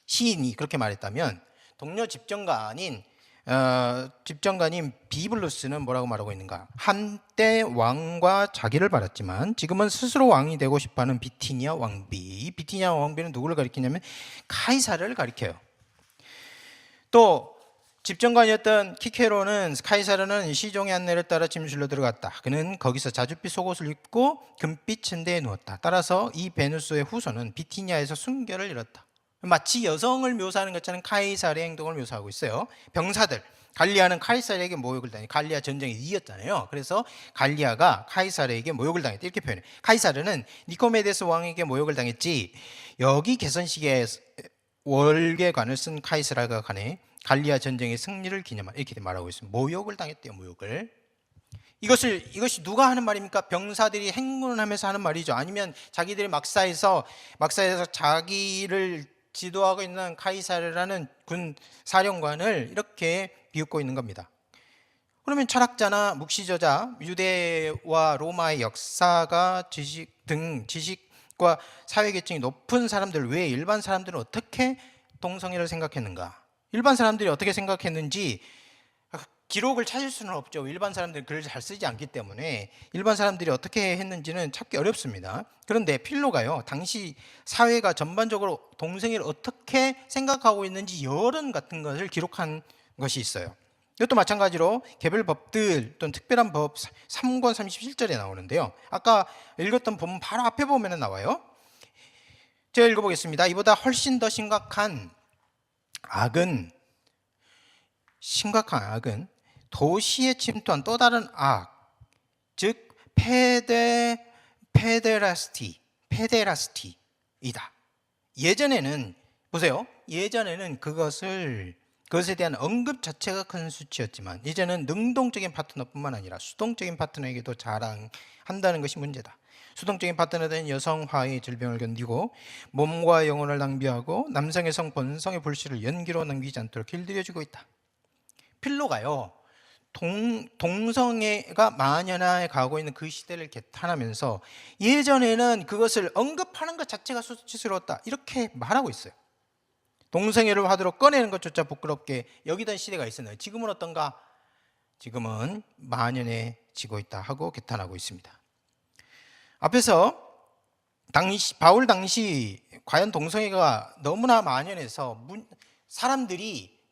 시인이 그렇게 말했다면 동료 집정관인 집정관인 비블루스는 뭐라고 말하고 있는가? 한때 왕과 자기를 바랐지만 지금은 스스로 왕이 되고 싶어하는 비티니아 왕비. 이 비티니아 왕비는 누구를 가리키냐면 카이사르를 가리켜요. 또 집정관이었던 키케로는 카이사르는 시종의 안내를 따라 침실로 들어갔다. 그는 거기서 자줏빛 속옷을 입고 금빛 침대에 누웠다. 따라서 이 베누스의 후손은 비티니아에서 순결을 잃었다. 마치 여성을 묘사하는 것처럼 카이사르의 행동을 묘사하고 있어요. 병사들, 갈리아는 카이사르에게 모욕을 당해. 갈리아 전쟁이 이겼잖아요. 그래서 갈리아가 카이사르에게 모욕을 당했다 이렇게 표현해요. 카이사르는 니코메데스 왕에게 모욕을 당했지, 여기 개선식에 월계관을 쓴 카이사르가 가네 갈리아 전쟁의 승리를 기념한 이렇게 말하고 있습니다. 모욕을 당했대요. 모욕을. 이것이 누가 하는 말입니까? 병사들이 행군을 하면서 하는 말이죠. 아니면 자기들이 막사에서 자기를 지도하고 있는 카이사르라는 군 사령관을 이렇게 비웃고 있는 겁니다. 그러면 철학자나 묵시저자, 유대와 로마의 역사가 지식과 사회계층이 높은 사람들 외에 일반 사람들은 어떻게 동성애를 생각했는가? 일반 사람들이 어떻게 생각했는지 기록을 찾을 수는 없죠. 일반 사람들은 글을 잘 쓰지 않기 때문에 일반 사람들이 어떻게 했는지는 찾기 어렵습니다. 그런데 필로가요, 당시 사회가 전반적으로 동성애를 어떻게 생각하고 있는지 여론 같은 것을 기록한 것이 있어요. 이것도 마찬가지로 개별 법들 또는 특별한 법 3권 37절에 나오는데요. 아까 읽었던 본문 바로 앞에 보면 나와요. 제가 읽어보겠습니다. 이보다 훨씬 더 심각한 악은 도시에 침투한 또 다른 악, 즉 페데라스티이다. 예전에는 보세요. 예전에는 그것에 대한 언급 자체가 큰 수치였지만 이제는 능동적인 파트너뿐만 아니라 수동적인 파트너에게도 자랑한다는 것이 문제다. 수동적인 파트너된 여성화의 질병을 견디고 몸과 영혼을 낭비하고 남성의 성 본성의 불씨를 연기로 남기지 않도록 길들여주고 있다. 필로가요, 동성애가 만연해 가고 있는 그 시대를 개탄하면서 예전에는 그것을 언급하는 것 자체가 수치스러웠다 이렇게 말하고 있어요. 동성애를 화두로 꺼내는 것조차 부끄럽게 여기던 시대가 있었는데 지금은 어떤가? 지금은 만연해지고 있다 하고 개탄하고 있습니다. 앞에서 바울 당시 과연 동성애가 너무나 만연해서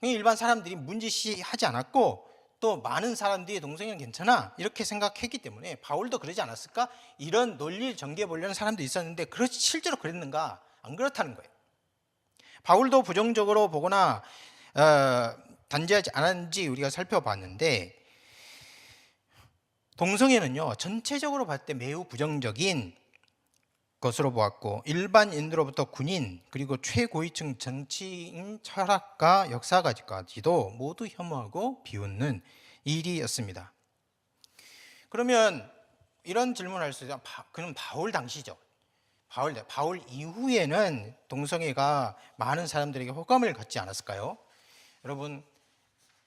일반 사람들이 문제시하지 않았고 또 많은 사람들이 동성애는 괜찮아 이렇게 생각했기 때문에 바울도 그러지 않았을까? 이런 논리를 전개해 보려는 사람도 있었는데 실제로 그랬는가? 안 그렇다는 거예요. 바울도 부정적으로 보거나 단죄하지 않았는지 우리가 살펴봤는데 동성애는요, 전체적으로 봤을 때 매우 부정적인 것으로 보았고 일반인으로부터 군인 그리고 최고위층 정치인, 철학가, 역사가지도 모두 혐오하고 비웃는 일이었습니다. 그러면 이런 질문을 할 수 있어요. 그럼 바울 당시죠. 바울 이후에는 동성애가 많은 사람들에게 호감을 갖지 않았을까요? 여러분,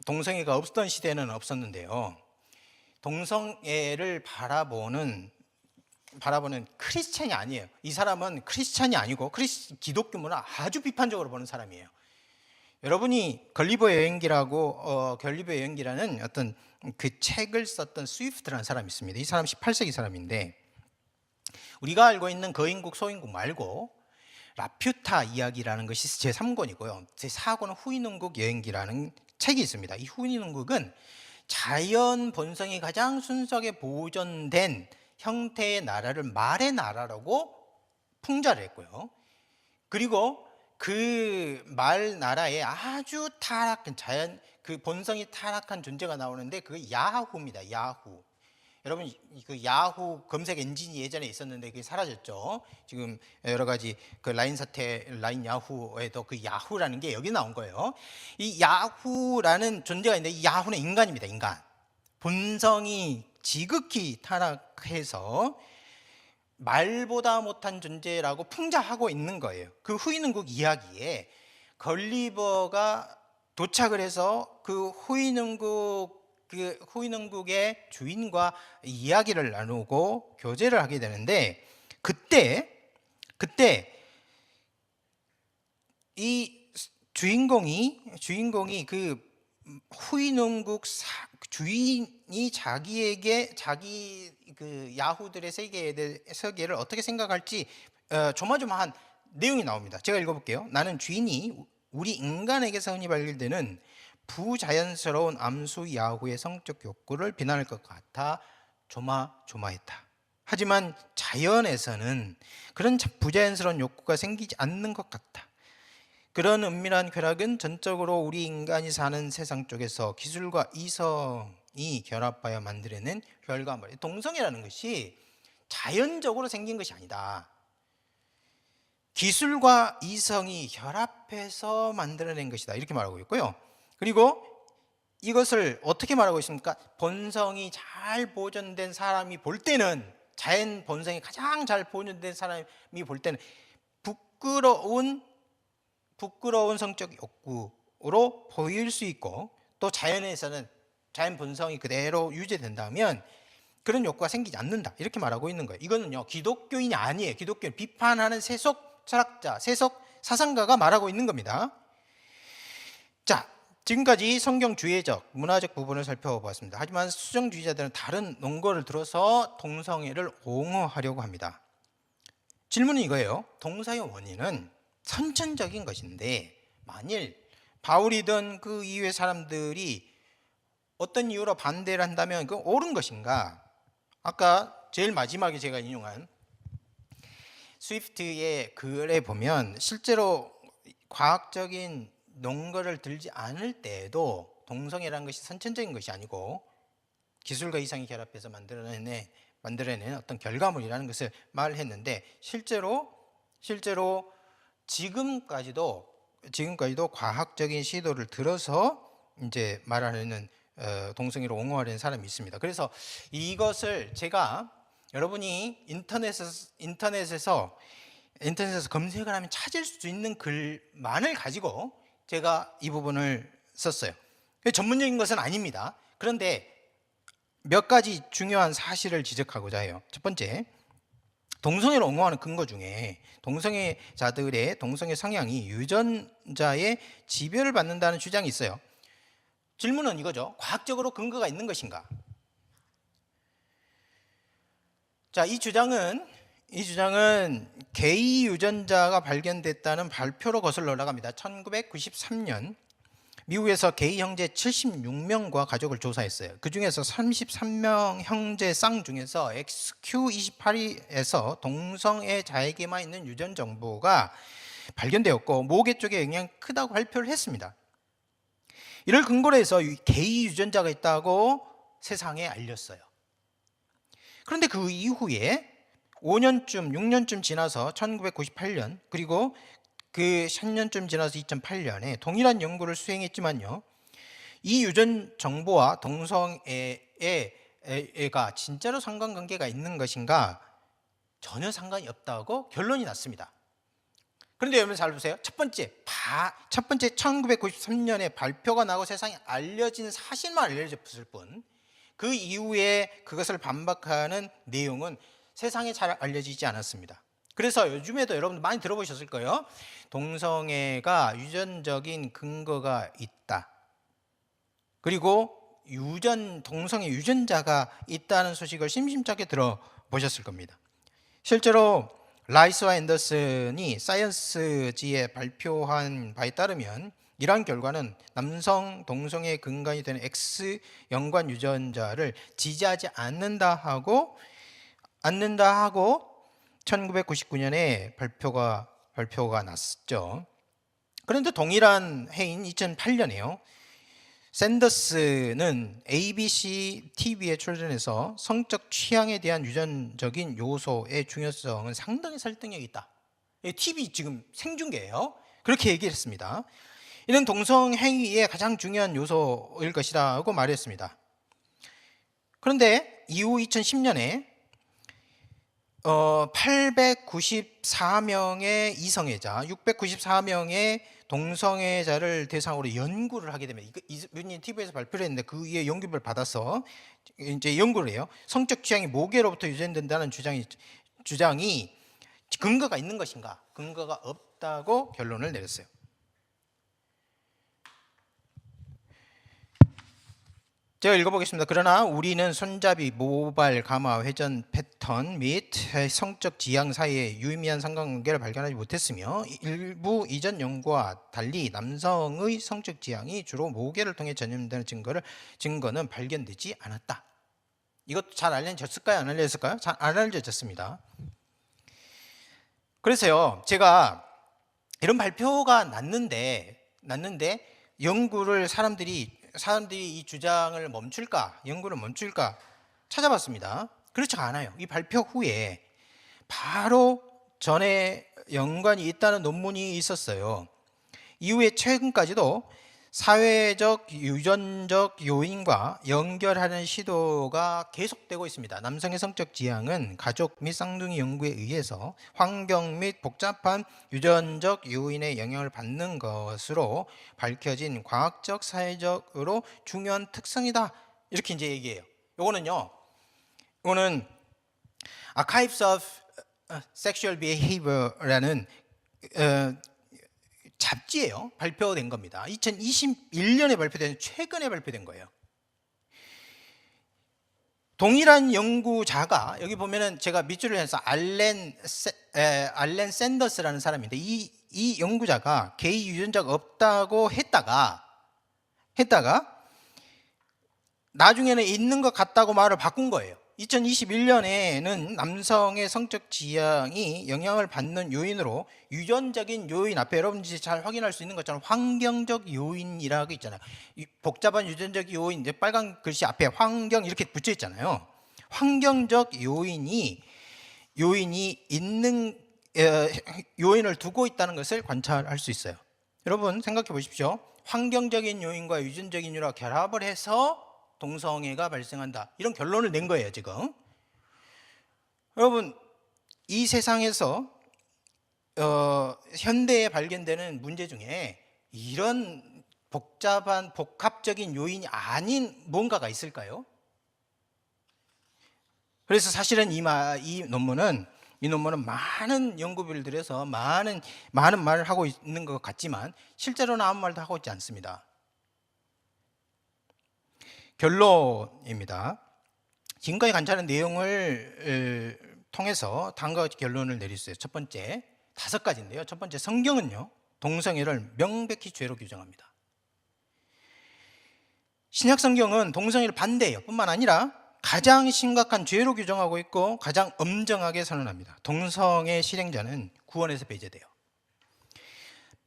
동성애가 없었던 시대는 없었는데요. 동성애를 바라보는 크리스찬이 아니에요. 이 사람은 크리스찬이 아니고 기독교 문화 아주 비판적으로 보는 사람이에요. 여러분이 걸리버의 여행기라는 어떤 그 책을 썼던 스위프트라는 사람이 있습니다. 이 사람 18세기 사람인데 우리가 알고 있는 거인국 소인국 말고 라퓨타 이야기라는 것이 제3권이고요. 제4권은 후인왕국 여행기라는 책이 있습니다. 이 후인왕국은 자연 본성이 가장 순수하게 보존된 형태의 나라를 말의 나라라고 풍자를 했고요. 그리고 그 말 나라에 아주 타락한 그 본성이 타락한 존재가 나오는데 그게 야후입니다. 야후. 여러분 그 야후 검색 엔진이 예전에 있었는데 그게 사라졌죠. 지금 여러 가지 그 라인 야후에도 그 야후라는 게 여기 나온 거예요. 이 야후라는 존재가 있는데 이 야후는 인간입니다. 인간. 본성이 지극히 타락해서 말보다 못한 존재라고 풍자하고 있는 거예요. 그 후인왕국 이야기에 걸리버가 도착을 해서 그 후인왕국의 주인과 이야기를 나누고 교제를 하게 되는데 그때 이 주인공이 그 후인원국 주인이 자기에게 자기 그 야후들의 세계를 어떻게 생각할지 조마조마한 내용이 나옵니다. 제가 읽어볼게요. 나는 주인이 우리 인간에게서 흔히 발견되는 부자연스러운 암수 야후의 성적 욕구를 비난할 것 같아 조마조마했다. 하지만 자연에서는 그런 부자연스러운 욕구가 생기지 않는 것 같다. 그런 은밀한 쾌락은 전적으로 우리 인간이 사는 세상 쪽에서 기술과 이성이 결합하여 만들어낸 결과물. 동성애라는 것이 자연적으로 생긴 것이 아니다. 기술과 이성이 결합해서 만들어낸 것이다. 이렇게 말하고 있고요. 그리고 이것을 어떻게 말하고 있습니까? 본성이 잘 보존된 사람이 볼 때는, 자연 본성이 가장 잘 보존된 사람이 볼 때는 부끄러운 성적 욕구로 보일 수 있고, 또 자연에서는 자연 본성이 그대로 유지된다면 그런 욕구가 생기지 않는다. 이렇게 말하고 있는 거예요. 이거는요, 기독교인이 아니에요. 기독교인 비판하는 세속 철학자, 세속 사상가가 말하고 있는 겁니다. 자, 지금까지 성경 주의적, 문화적 부분을 살펴보았습니다. 하지만 수정주의자들은 다른 논거를 들어서 동성애를 옹호하려고 합니다. 질문은 이거예요. 동성애 원인은 선천적인 것인데, 만일 바울이든 그 이후의 사람들이 어떤 이유로 반대를 한다면 그건 옳은 것인가? 아까 제일 마지막에 제가 인용한 스위프트의 글에 보면 실제로 과학적인 논거를 들지 않을 때에도 동성애라는 것이 선천적인 것이 아니고 기술과 이상이 결합해서 만들어낸 어떤 결과물이라는 것을 말했는데, 실제로 지금까지도 과학적인 시도를 들어서 이제 말하는 동성애를 옹호하려는 사람이 있습니다. 그래서 이것을 제가 여러분이 인터넷에서 검색을 하면 찾을 수 있는 글만을 가지고 제가 이 부분을 썼어요. 전문적인 것은 아닙니다. 그런데 몇 가지 중요한 사실을 지적하고자 해요. 첫 번째, 동성애를 옹호하는 근거 중에 동성애자들의 동성애 성향이 유전자의 지배를 받는다는 주장이 있어요. 질문은 이거죠. 과학적으로 근거가 있는 것인가? 자, 이 주장은 게이 유전자가 발견됐다는 발표로 거슬러 올라갑니다. 1993년 미국에서 게이 형제 76명과 가족을 조사했어요. 그 중에서 33명 형제 쌍 중에서 XQ28에서 동성애자에게만 있는 유전 정보가 발견되었고 모계 쪽에 영향이 크다고 발표를 했습니다. 이를 근거로 해서 게이 유전자가 있다고 세상에 알렸어요. 그런데 그 이후에 5년쯤, 6년쯤 지나서 1998년, 그리고 그 10년쯤 지나서 2008년에 동일한 연구를 수행했지만요, 이 유전 정보와 동성애가 진짜로 상관관계가 있는 것인가? 전혀 상관이 없다고 결론이 났습니다. 그런데 여러분 잘 보세요. 첫 번째 1993년에 발표가 나고 세상에 알려진 사실만 알려졌을 뿐, 그 이후에 그것을 반박하는 내용은 세상에 잘 알려지지 않았습니다. 그래서 요즘에도 여러분들 많이 들어보셨을 거예요. 동성애가 유전적인 근거가 있다. 그리고 동성애 유전자가 있다는 소식을 심심찮게 들어보셨을 겁니다. 실제로 라이스와 앤더슨이 사이언스지에 발표한 바에 따르면 이러한 결과는 남성 동성애 근간이 되는 X 연관 유전자를 지지하지 않는다 하고 1999년에 발표가 났었죠. 그런데 동일한 해인 2008년에요. 샌더스는 ABC TV에 출연해서 성적 취향에 대한 유전적인 요소의 중요성은 상당히 설득력이 있다. TV 지금 생중계예요. 그렇게 얘기를 했습니다. 이는 동성행위의 가장 중요한 요소일 것이라고 말했습니다. 그런데 이후 2010년에 894명의 이성애자, 694명의 동성애자를 대상으로 연구를 하게 되면, 이분이 TV에서 발표를 했는데 그 이에 연구를 받아서 이제 연구를 해요. 성적 취향이 모계로부터 유전된다는 주장이 근거가 있는 것인가? 근거가 없다고 결론을 내렸어요. 제가 읽어보겠습니다. 그러나 우리는 손잡이, 모발, 가마, 회전 패턴 및 성적 지향 사이에 유의미한 상관관계를 발견하지 못했으며 일부 이전 연구와 달리 남성의 성적 지향이 주로 모계를 통해 전염되는 증거는 발견되지 않았다. 이것도 잘 알려졌을까요? 안 알려졌을까요? 잘 안 알려졌습니다. 그래서요, 제가 이런 발표가 났는데 연구를 사람들이 이 주장을 연구를 멈출까 찾아봤습니다. 그렇지가 않아요. 이 발표 후에 바로 전에 연관이 있다는 논문이 있었어요. 이후에 최근까지도 사회적, 유전적 요인과 연결하는 시도가 계속되고 있습니다. 남성의 성적 지향은 가족 및 쌍둥이 연구에 의해서 환경 및 복잡한 유전적 요인의 영향을 받는 것으로 밝혀진 과학적, 사회적으로 중요한 특성이다. 이렇게 이제 얘기해요. 이거는 Archives of Sexual Behavior라는 잡지예요. 발표된 겁니다. 2021년에 발표된, 최근에 발표된 거예요. 동일한 연구자가, 여기 보면은 제가 밑줄을 해서 알렌 샌더스라는 사람인데, 이 연구자가 게이 유전자가 없다고 했다가 나중에는 있는 것 같다고 말을 바꾼 거예요. 2021년에는 남성의 성적 지향이 영향을 받는 요인으로 유전적인 요인, 앞에 여러분들이 잘 확인할 수 있는 것처럼 환경적 요인이라고 있잖아요. 복잡한 유전적 요인, 이제 빨간 글씨 앞에 환경 이렇게 붙여 있잖아요. 환경적 요인이 있는 요인을 두고 있다는 것을 관찰할 수 있어요. 여러분 생각해 보십시오. 환경적인 요인과 유전적인 요인과 결합을 해서 동성애가 발생한다, 이런 결론을 낸 거예요 지금. 여러분, 이 세상에서 현대에 발견되는 문제 중에 이런 복합적인 요인이 아닌 뭔가가 있을까요? 그래서 사실은 이 논문은 많은 연구비를 들여서 많은 말을 하고 있는 것 같지만 실제로는 아무 말도 하고 있지 않습니다. 결론입니다. 지금까지 관찰한 내용을 통해서 다음과 같이 결론을 내릴 수 있어요. 첫 번째, 5가지인데요. 첫 번째, 성경은요, 동성애를 명백히 죄로 규정합니다. 신약 성경은 동성애를 반대해요. 뿐만 아니라 가장 심각한 죄로 규정하고 있고 가장 엄정하게 선언합니다. 동성애 실행자는 구원에서 배제돼요.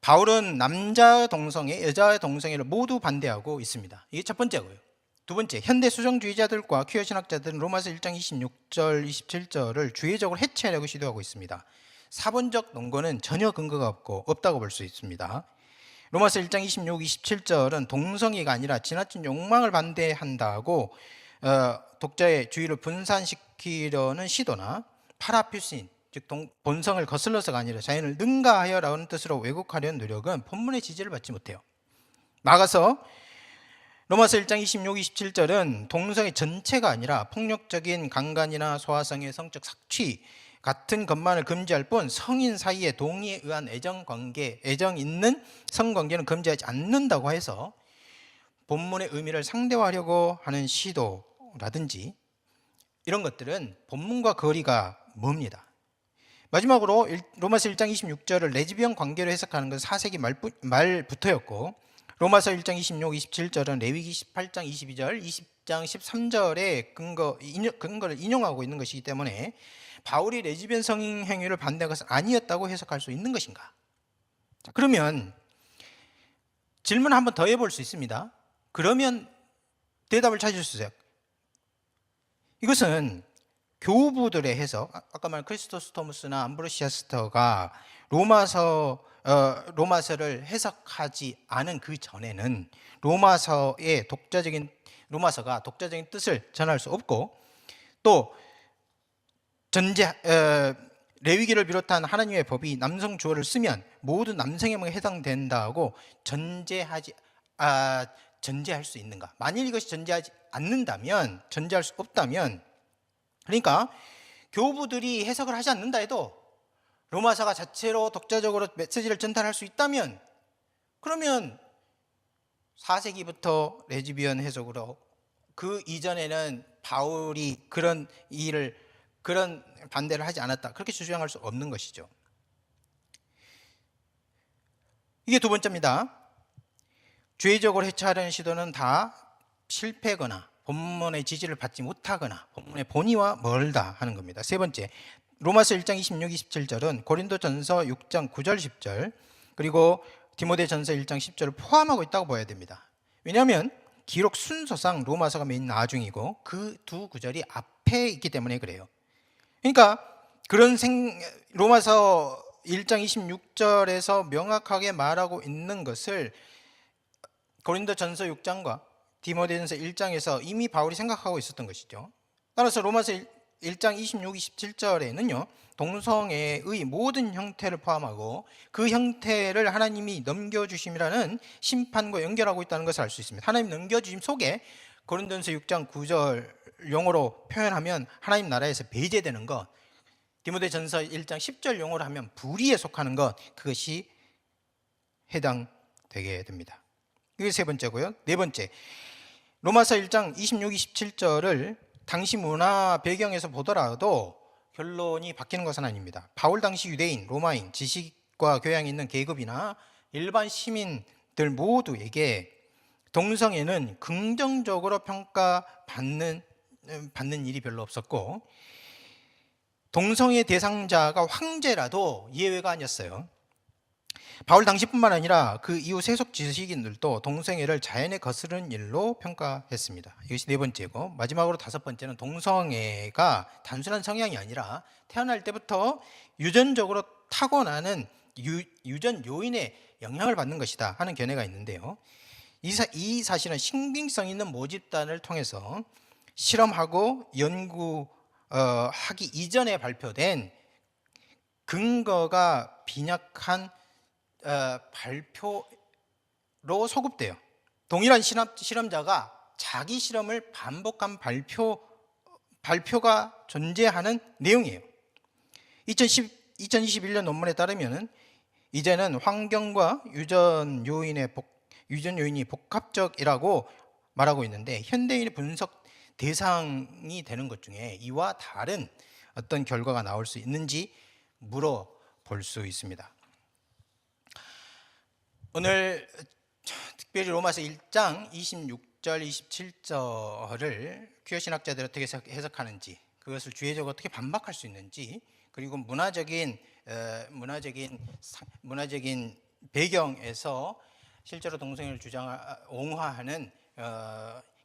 바울은 남자 동성애, 여자 동성애를 모두 반대하고 있습니다. 이게 첫 번째고요. 두 번째, 현대 수정주의자들과 퀴어 신학자들은 로마서 1장 26절, 27절을 주의적으로 해체하려고 시도하고 있습니다. 사본적 논거는 전혀 근거가 없다고 볼 수 있습니다. 로마서 1장 26, 27절은 동성애가 아니라 지나친 욕망을 반대한다고 독자의 주의를 분산시키려는 시도나 파라퓨신, 즉 본성을 거슬러서가 아니라 자연을 능가하여라는 뜻으로 왜곡하려는 노력은 본문의 지지를 받지 못해요. 나아가서 로마서 1장 26, 27절은 동성애 전체가 아니라 폭력적인 강간이나 소아성의 성적 삭취 같은 것만을 금지할 뿐 성인 사이의 동의에 의한 애정 있는 성관계는 금지하지 않는다고 해서 본문의 의미를 상대화하려고 하는 시도라든지 이런 것들은 본문과 거리가 멉니다. 마지막으로 로마서 1장 26절을 레즈비언 관계로 해석하는 것은 4세기 말부터였고, 로마서 1장 26, 27절은 레위기 18장 22절, 20장 13절의 근거를 인용하고 있는 것이기 때문에 바울이 레즈비언 성행위를 반대한 것은 아니었다고 해석할 수 있는 것인가? 자, 그러면 질문 한번 더 해볼 수 있습니다. 그러면 대답을 찾을 수 있어요. 이것은 교부들의 해석, 아까 말한 크리스토스 토무스나 암브로시아스터가 로마서를 해석하지 않은 그 전에는 로마서가 독자적인 뜻을 전할 수 없고, 또 레위기를 비롯한 하나님의 법이 남성 주어를 쓰면 모든 남성에게 해당된다고 전제할 수 있는가? 만일 이것이 전제할 수 없다면, 그러니까 교부들이 해석을 하지 않는다 해도 로마서가 자체로 독자적으로 메시지를 전달할 수 있다면, 그러면 4세기부터 레즈비언 해석으로 그 이전에는 바울이 그런 반대를 하지 않았다, 그렇게 주장할 수 없는 것이죠. 이게 두 번째입니다. 주의적으로 해체하려는 시도는 다 실패거나 본문의 지지를 받지 못하거나 본문의 본의와 멀다 하는 겁니다. 세 번째, 로마서 1장 26, 27절은 고린도전서 6장 9절 10절 그리고 디모데전서 1장 10절을 포함하고 있다고 봐야 됩니다. 왜냐하면 기록 순서상 로마서가 맨 나중이고 그 두 구절이 앞에 있기 때문에 그래요. 그러니까 로마서 1장 26절에서 명확하게 말하고 있는 것을 고린도전서 6장과 디모데전서 1장에서 이미 바울이 생각하고 있었던 것이죠. 따라서 로마서 1장 26, 27절에는요 동성애의 모든 형태를 포함하고 그 형태를 하나님이 넘겨주심이라는 심판과 연결하고 있다는 것을 알 수 있습니다. 하나님 넘겨주심 속에 고린도전서 6장 9절 용어로 표현하면 하나님 나라에서 배제되는 것, 디모데전서 1장 10절 용어로 하면 불의에 속하는 것, 그것이 해당되게 됩니다. 이게 세 번째고요. 네 번째, 로마서 1장 26, 27절을 당시 문화 배경에서 보더라도 결론이 바뀌는 것은 아닙니다. 바울 당시 유대인, 로마인, 지식과 교양이 있는 계급이나 일반 시민들 모두에게 동성애는 긍정적으로 평가받는 일이 별로 없었고, 동성애 대상자가 황제라도 예외가 아니었어요. 바울 당시뿐만 아니라 그 이후 세속 지식인들도 동성애를 자연에 거스르는 일로 평가했습니다. 이것이 네 번째고, 마지막으로 다섯 번째는 동성애가 단순한 성향이 아니라 태어날 때부터 유전적으로 타고나는 유전 요인의 영향을 받는 것이다 하는 견해가 있는데요. 이 사실은 신빙성 있는 모집단을 통해서 실험하고 연구하기 이전에 발표된 근거가 빈약한 발표로 소급돼요. 동일한 실험자가 자기 실험을 반복한 발표가 존재하는 내용이에요. 2021년 논문에 따르면 이제는 환경과 유전 요인이 복합적이라고 말하고 있는데, 현대인의 분석 대상이 되는 것 중에 이와 다른 어떤 결과가 나올 수 있는지 물어볼 수 있습니다. 오늘 특별히 로마서 1장 26절, 27절을 퀴어 신학자들이 어떻게 해석하는지, 그것을 주의적으로 어떻게 반박할 수 있는지, 그리고 문화적인 배경에서 실제로 동성애를 옹호하는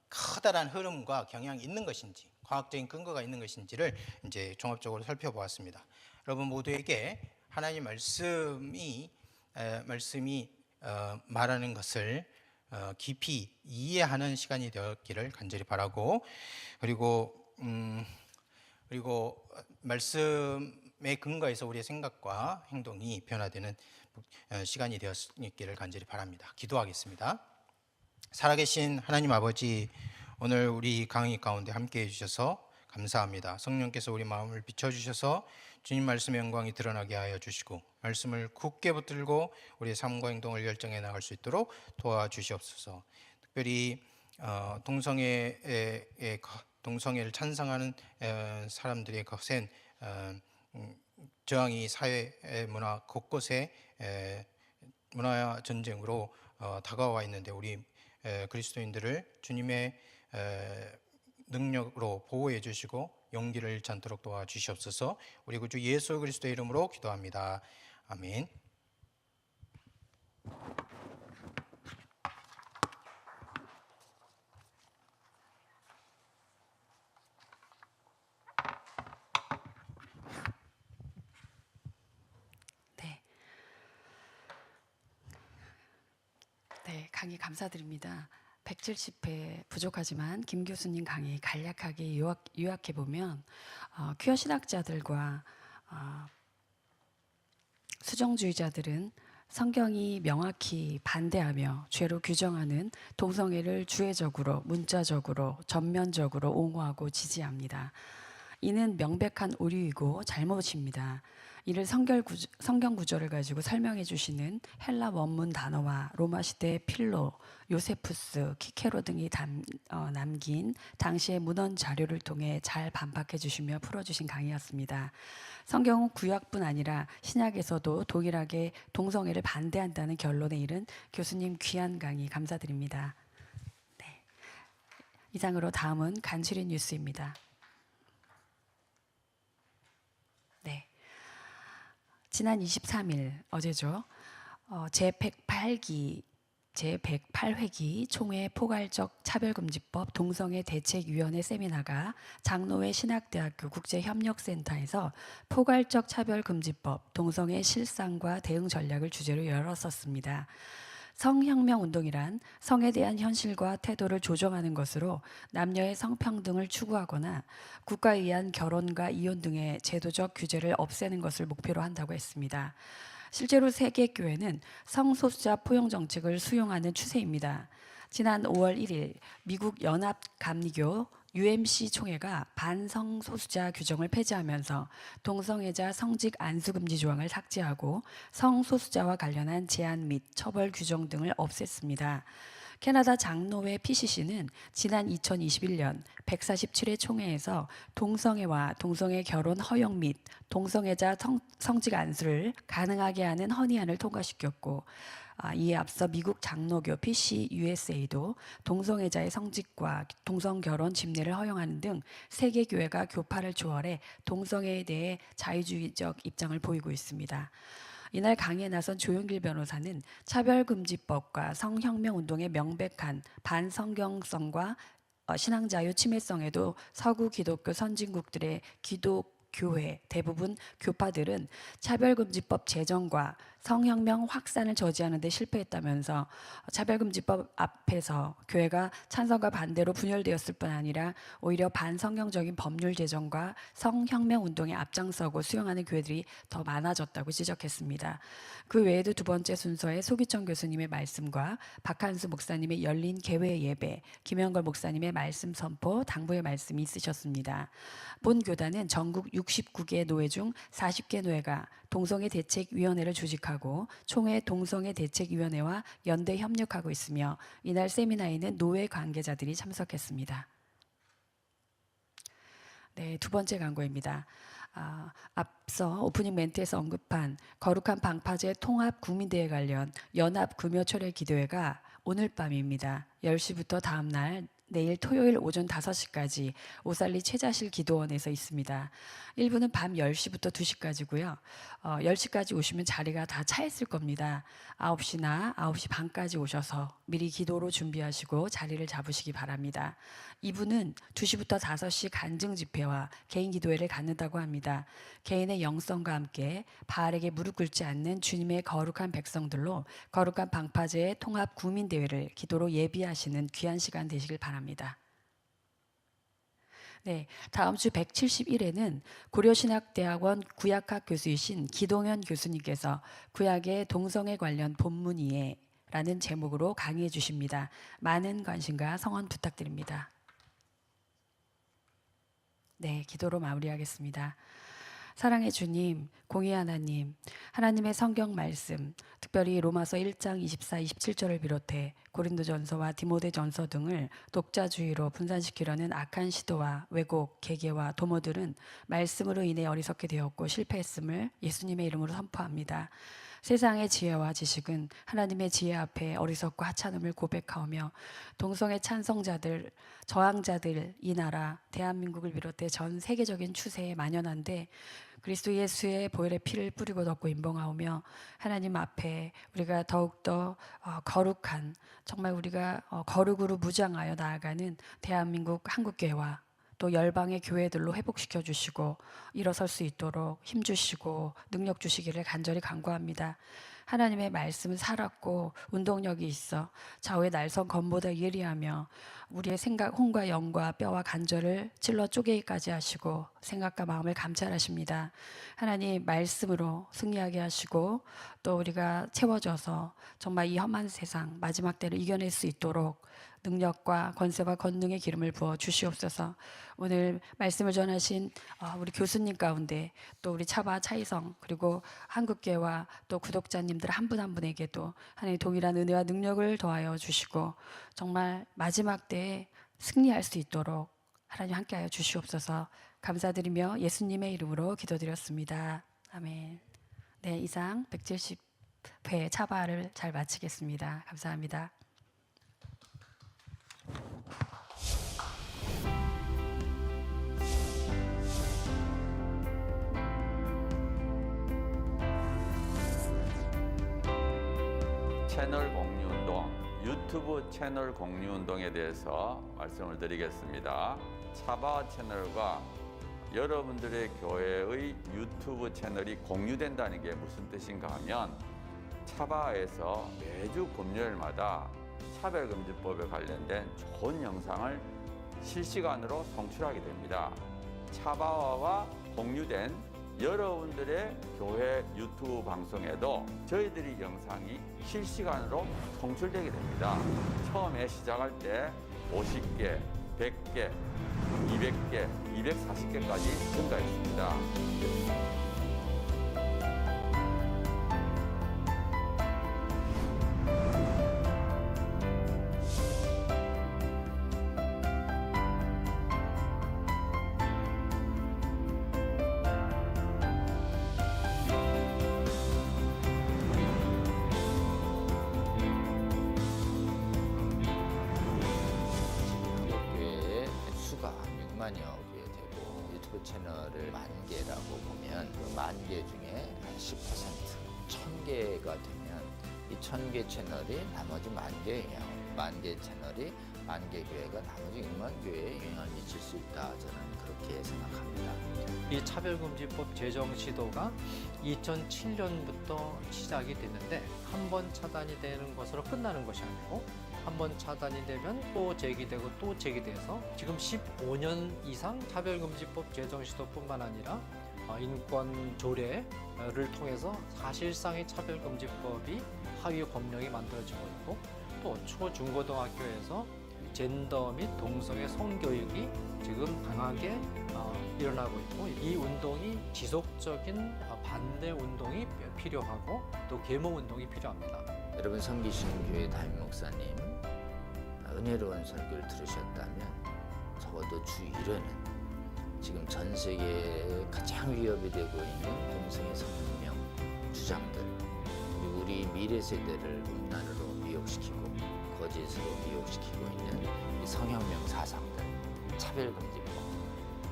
커다란 흐름과 경향이 있는 것인지, 과학적인 근거가 있는 것인지를 이제 종합적으로 살펴보았습니다. 여러분 모두에게 하나님 말씀이 말하는 것을 깊이 이해하는 시간이 되었기를 간절히 바라고, 그리고 말씀의 근거에서 우리의 생각과 행동이 변화되는 시간이 되었기를 간절히 바랍니다. 기도하겠습니다. 살아계신 하나님 아버지, 오늘 우리 강의 가운데 함께해 주셔서 감사합니다. 성령께서 우리 마음을 비춰주셔서 주님 말씀의 영광이 드러나게 하여 주시고, 말씀을 굳게 붙들고 우리의 삶과 행동을 결정해 나갈 수 있도록 도와주시옵소서. 특별히 동성애를 찬성하는 사람들의 거센 저항이 사회 문화 곳곳에 문화 전쟁으로 다가와 있는데, 우리 그리스도인들을 주님의 능력으로 보호해 주시고 용기를 잃지 않도록 도와주시옵소서. 우리 구주 예수 그리스도의 이름으로 기도합니다. 아멘. 네, 강의 감사드립니다. 170회 부족하지만 김 교수님 강의 간략하게 요약해 보면, 퀴어 신학자들과 수정주의자들은 성경이 명확히 반대하며 죄로 규정하는 동성애를 주회적으로, 문자적으로, 전면적으로 옹호하고 지지합니다. 이는 명백한 오류이고 잘못입니다. 이를 성경 구조를 가지고 설명해 주시는 헬라 원문 단어와 로마 시대의 필로, 요세푸스, 키케로 등이 남긴 당시의 문헌 자료를 통해 잘 반박해 주시며 풀어주신 강의였습니다. 성경은 구약뿐 아니라 신약에서도 동일하게 동성애를 반대한다는 결론에 이른 교수님 귀한 강의 감사드립니다. 네. 이상으로 다음은 간추린 뉴스입니다. 네. 지난 23일 어제죠. 제108회기 총회 포괄적 차별금지법 동성애 대책위원회 세미나가 장로회 신학대학교 국제협력센터에서 포괄적 차별금지법 동성애 실상과 대응 전략을 주제로 열었었습니다. 성혁명운동이란 성에 대한 현실과 태도를 조정하는 것으로 남녀의 성평등을 추구하거나 국가에 의한 결혼과 이혼 등의 제도적 규제를 없애는 것을 목표로 한다고 했습니다. 실제로 세계 교회는 성소수자 포용 정책을 수용하는 추세입니다. 지난 5월 1일 미국 연합감리교 UMC 총회가 반성소수자 규정을 폐지하면서 동성애자 성직 안수금지 조항을 삭제하고 성소수자와 관련한 제한 및 처벌 규정 등을 없앴습니다. 캐나다 장로회 PCC는 지난 2021년 147회 총회에서 동성애와 동성애 결혼 허용 및 동성애자 성직 안수를 가능하게 하는 헌의안을 통과시켰고 이에 앞서 미국 장로교 PC USA도 동성애자의 성직과 동성결혼 집례를 허용하는 등 세계 교회가 교파를 초월해 동성애에 대해 자유주의적 입장을 보이고 있습니다. 이날 강의에 나선 조용길 변호사는 차별금지법과 성혁명운동의 명백한 반성경성과 신앙자유 침해성에도 서구 기독교 선진국들의 교회 대부분 교파들은 차별금지법 제정과 성혁명 확산을 저지하는 데 실패했다면서 차별금지법 앞에서 교회가 찬성과 반대로 분열되었을 뿐 아니라 오히려 반성경적인 법률 제정과 성혁명 운동에 앞장서고 수용하는 교회들이 더 많아졌다고 지적했습니다. 그 외에도 두 번째 순서에 소기청 교수님의 말씀과 박한수 목사님의 열린 개회 예배, 김영걸 목사님의 말씀 선포, 당부의 말씀이 있으셨습니다. 본 교단은 전국 69개 노회 중 40개 노회가 동성애 대책위원회를 조직하고 총회 동성애 대책위원회와 연대 협력하고 있으며 이날 세미나에는 노회 관계자들이 참석했습니다. 네, 두 번째 광고입니다. 앞서 오프닝 멘트에서 언급한 거룩한 방파제 통합 국민대회 관련 연합 금요철회 기도회가 오늘 밤입니다. 10시부터 다음 날 내일 토요일 오전 5시까지 오살리 최자실 기도원에서 있습니다. 1부는 밤 10시부터 2시까지고요. 10시까지 오시면 자리가 다 차 있을 겁니다. 9시나 9시 반까지 오셔서 미리 기도로 준비하시고 자리를 잡으시기 바랍니다. 2부는 2시부터 5시 간증 집회와 개인 기도회를 갖는다고 합니다. 개인의 영성과 함께 바알에게 무릎 꿇지 않는 주님의 거룩한 백성들로 거룩한 방파제의 통합 국민대회를 기도로 예비하시는 귀한 시간 되시길 바랍니다. 네, 다음 주 171회는 고려신학대학원 구약학 교수이신 기동현 교수님께서 구약의 동성애 관련 본문이에 라는 제목으로 강의해 주십니다. 많은 관심과 성원 부탁드립니다. 네, 기도로 마무리하겠습니다. 사랑의 주님, 공의 하나님, 하나님의 성경 말씀, 특별히 로마서 1장 24, 27절을 비롯해 고린도전서와 디모데전서 등을 독자주의로 분산시키려는 악한 시도와 왜곡, 계계와 도모들은 말씀으로 인해 어리석게 되었고 실패했음을 예수님의 이름으로 선포합니다. 세상의 지혜와 지식은 하나님의 지혜 앞에 어리석고 하찮음을 고백하오며 동성애 찬성자들, 저항자들, 이 나라, 대한민국을 비롯해 전 세계적인 추세에 만연한데 그리스도 예수의 보혈의 피를 뿌리고 덮고 임봉하오며 하나님 앞에 우리가 더욱더 거룩한 정말 우리가 거룩으로 무장하여 나아가는 대한민국 한국교회와 또 열방의 교회들로 회복시켜 주시고 일어설 수 있도록 힘 주시고 능력 주시기를 간절히 간구합니다. 하나님의 말씀은 살았고 운동력이 있어 좌우의 날선 검보다 예리하며 우리의 생각, 혼과 영과 뼈와 관절을 찔러 쪼개기까지 하시고 생각과 마음을 감찰하십니다. 하나님 말씀으로 승리하게 하시고 또 우리가 채워져서 정말 이 험한 세상 마지막 때를 이겨낼 수 있도록 능력과 권세와 권능의 기름을 부어 주시옵소서. 오늘 말씀을 전하신 우리 교수님 가운데 또 우리 차바 차이성 그리고 한국교회와 또 구독자님들 한 분 한 분에게도 하나님 동일한 은혜와 능력을 더하여 주시고 정말 마지막 때에 승리할 수 있도록 하나님 함께하여 주시옵소서. 감사드리며 예수님의 이름으로 기도드렸습니다. 아멘. 네, 이상 170회 차바를 잘 마치겠습니다. 감사합니다. 채널 공유 운동, 유튜브 채널 공유 운동에 대해서 말씀을 드리겠습니다. 차바 채널과 여러분들의 교회의 유튜브 채널이 공유된다는 게 무슨 뜻인가 하면 차바에서 매주 금요일마다 차별금지법에 관련된 좋은 영상을 실시간으로 송출하게 됩니다. 차바와와 공유된 여러분들의 교회 유튜브 방송에도 저희들이 영상이 실시간으로 송출되게 됩니다. 처음에 시작할 때 50개, 100개, 200개, 240개까지 증가했습니다. 한국교회의 수가 6만여 개 되고 유튜브 채널을 10,000개라고 보면 그 10,000개 중에 한 10%, 1,000개가 되면 이 1,000개 채널이 나머지 10,000개의 영향을, 10,000개 채널이 10,000개 교회가 나머지 6만 교회에 영향을 미칠 수 있다. 저는 그렇게 생각합니다. 이 차별금지법 제정 시도가 2007년부터 시작이 됐는데 한 번 차단이 되는 것으로 끝나는 것이 아니고 한 번 차단이 되면 또 제기되고 또 제기돼서 지금 15년 이상 차별금지법 제정 시도뿐만 아니라 인권 조례를 통해서 사실상의 차별금지법이 하위 법령이 만들어지고 있고 또 초중고등학교에서 젠더 및 동성애 성교육이 지금 강하게 일어나고 있고 이 운동이 지속적인 반대 운동이 필요하고 또 계몽 운동이 필요합니다. 여러분 섬기시는 교회 담임 목사님 은혜로운 설교를 들으셨다면 적어도 주 1회는 지금 전 세계에 가장 위협이 되고 있는 동성애 성명 주장들 그리고 우리 미래 세대를 음란으로 미혹시키고 거짓으로 미혹시키고 있는 이 성혁명 사상들 차별금지법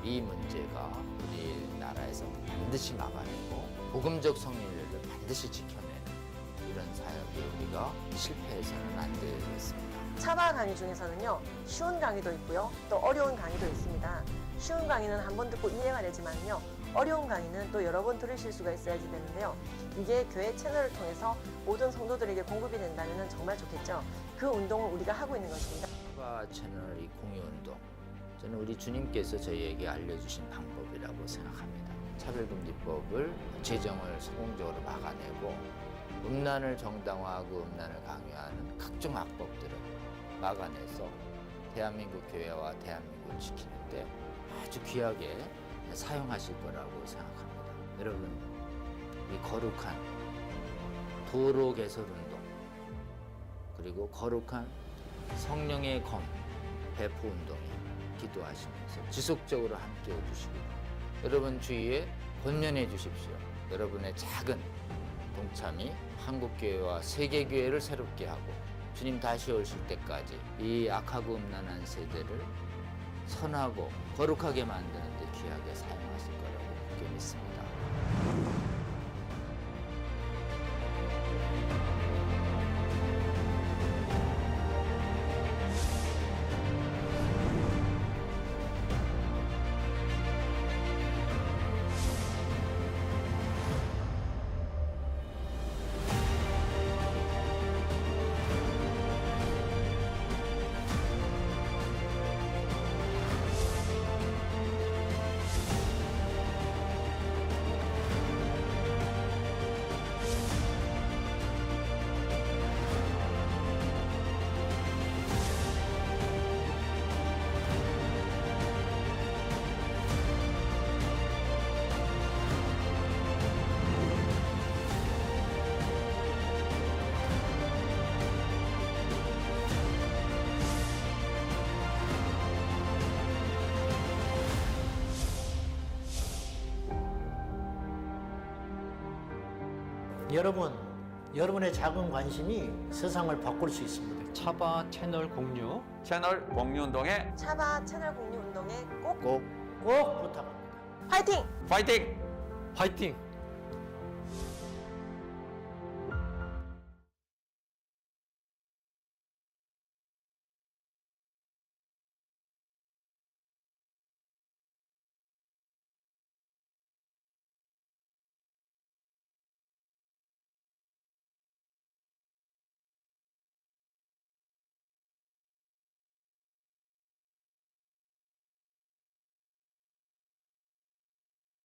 이 문제가 우리나라에서 반드시 막아내고 복음적 성인들을 반드시 지켜내는 이런 사역에 우리가 실패해서는 안 되겠습니다. 차바 강의 중에서는요, 쉬운 강의도 있고요, 또 어려운 강의도 있습니다. 쉬운 강의는 한 번 듣고 이해가 되지만요, 어려운 강의는 또 여러 번 들으실 수가 있어야지 되는데요. 이게 교회 채널을 통해서 모든 성도들에게 공급이 된다면 정말 좋겠죠. 그 운동을 우리가 하고 있는 것입니다. 차바 채널 이 공유 운동, 저는 우리 주님께서 저희에게 알려주신 방법이라고 생각합니다. 차별금지법을 제정을 성공적으로 막아내고 음란을 정당화하고 음란을 강요하는 각종 악법들을 막아내서 대한민국 교회와 대한민국을 지키는데 아주 귀하게 사용하실 거라고 생각합니다. 여러분, 이 거룩한 도로 개설 운동 그리고 거룩한 성령의 검 배포 운동에 기도하시면서 지속적으로 함께해 주시고 여러분 주위에 권면해 주십시오. 여러분의 작은 동참이 한국교회와 세계교회를 새롭게 하고 주님 다시 오실 때까지 이 악하고 음란한 세대를 선하고 거룩하게 만드는 데 귀하게 사용하실 거라고 믿습니다. 여러분의 작은 관심이 세상을 바꿀 수 있습니다. 차바 채널 공유 채널 공유 운동에 차바 채널 공유 운동에 꼭 꼭 꼭 부탁합니다. 파이팅! 파이팅! 화이팅!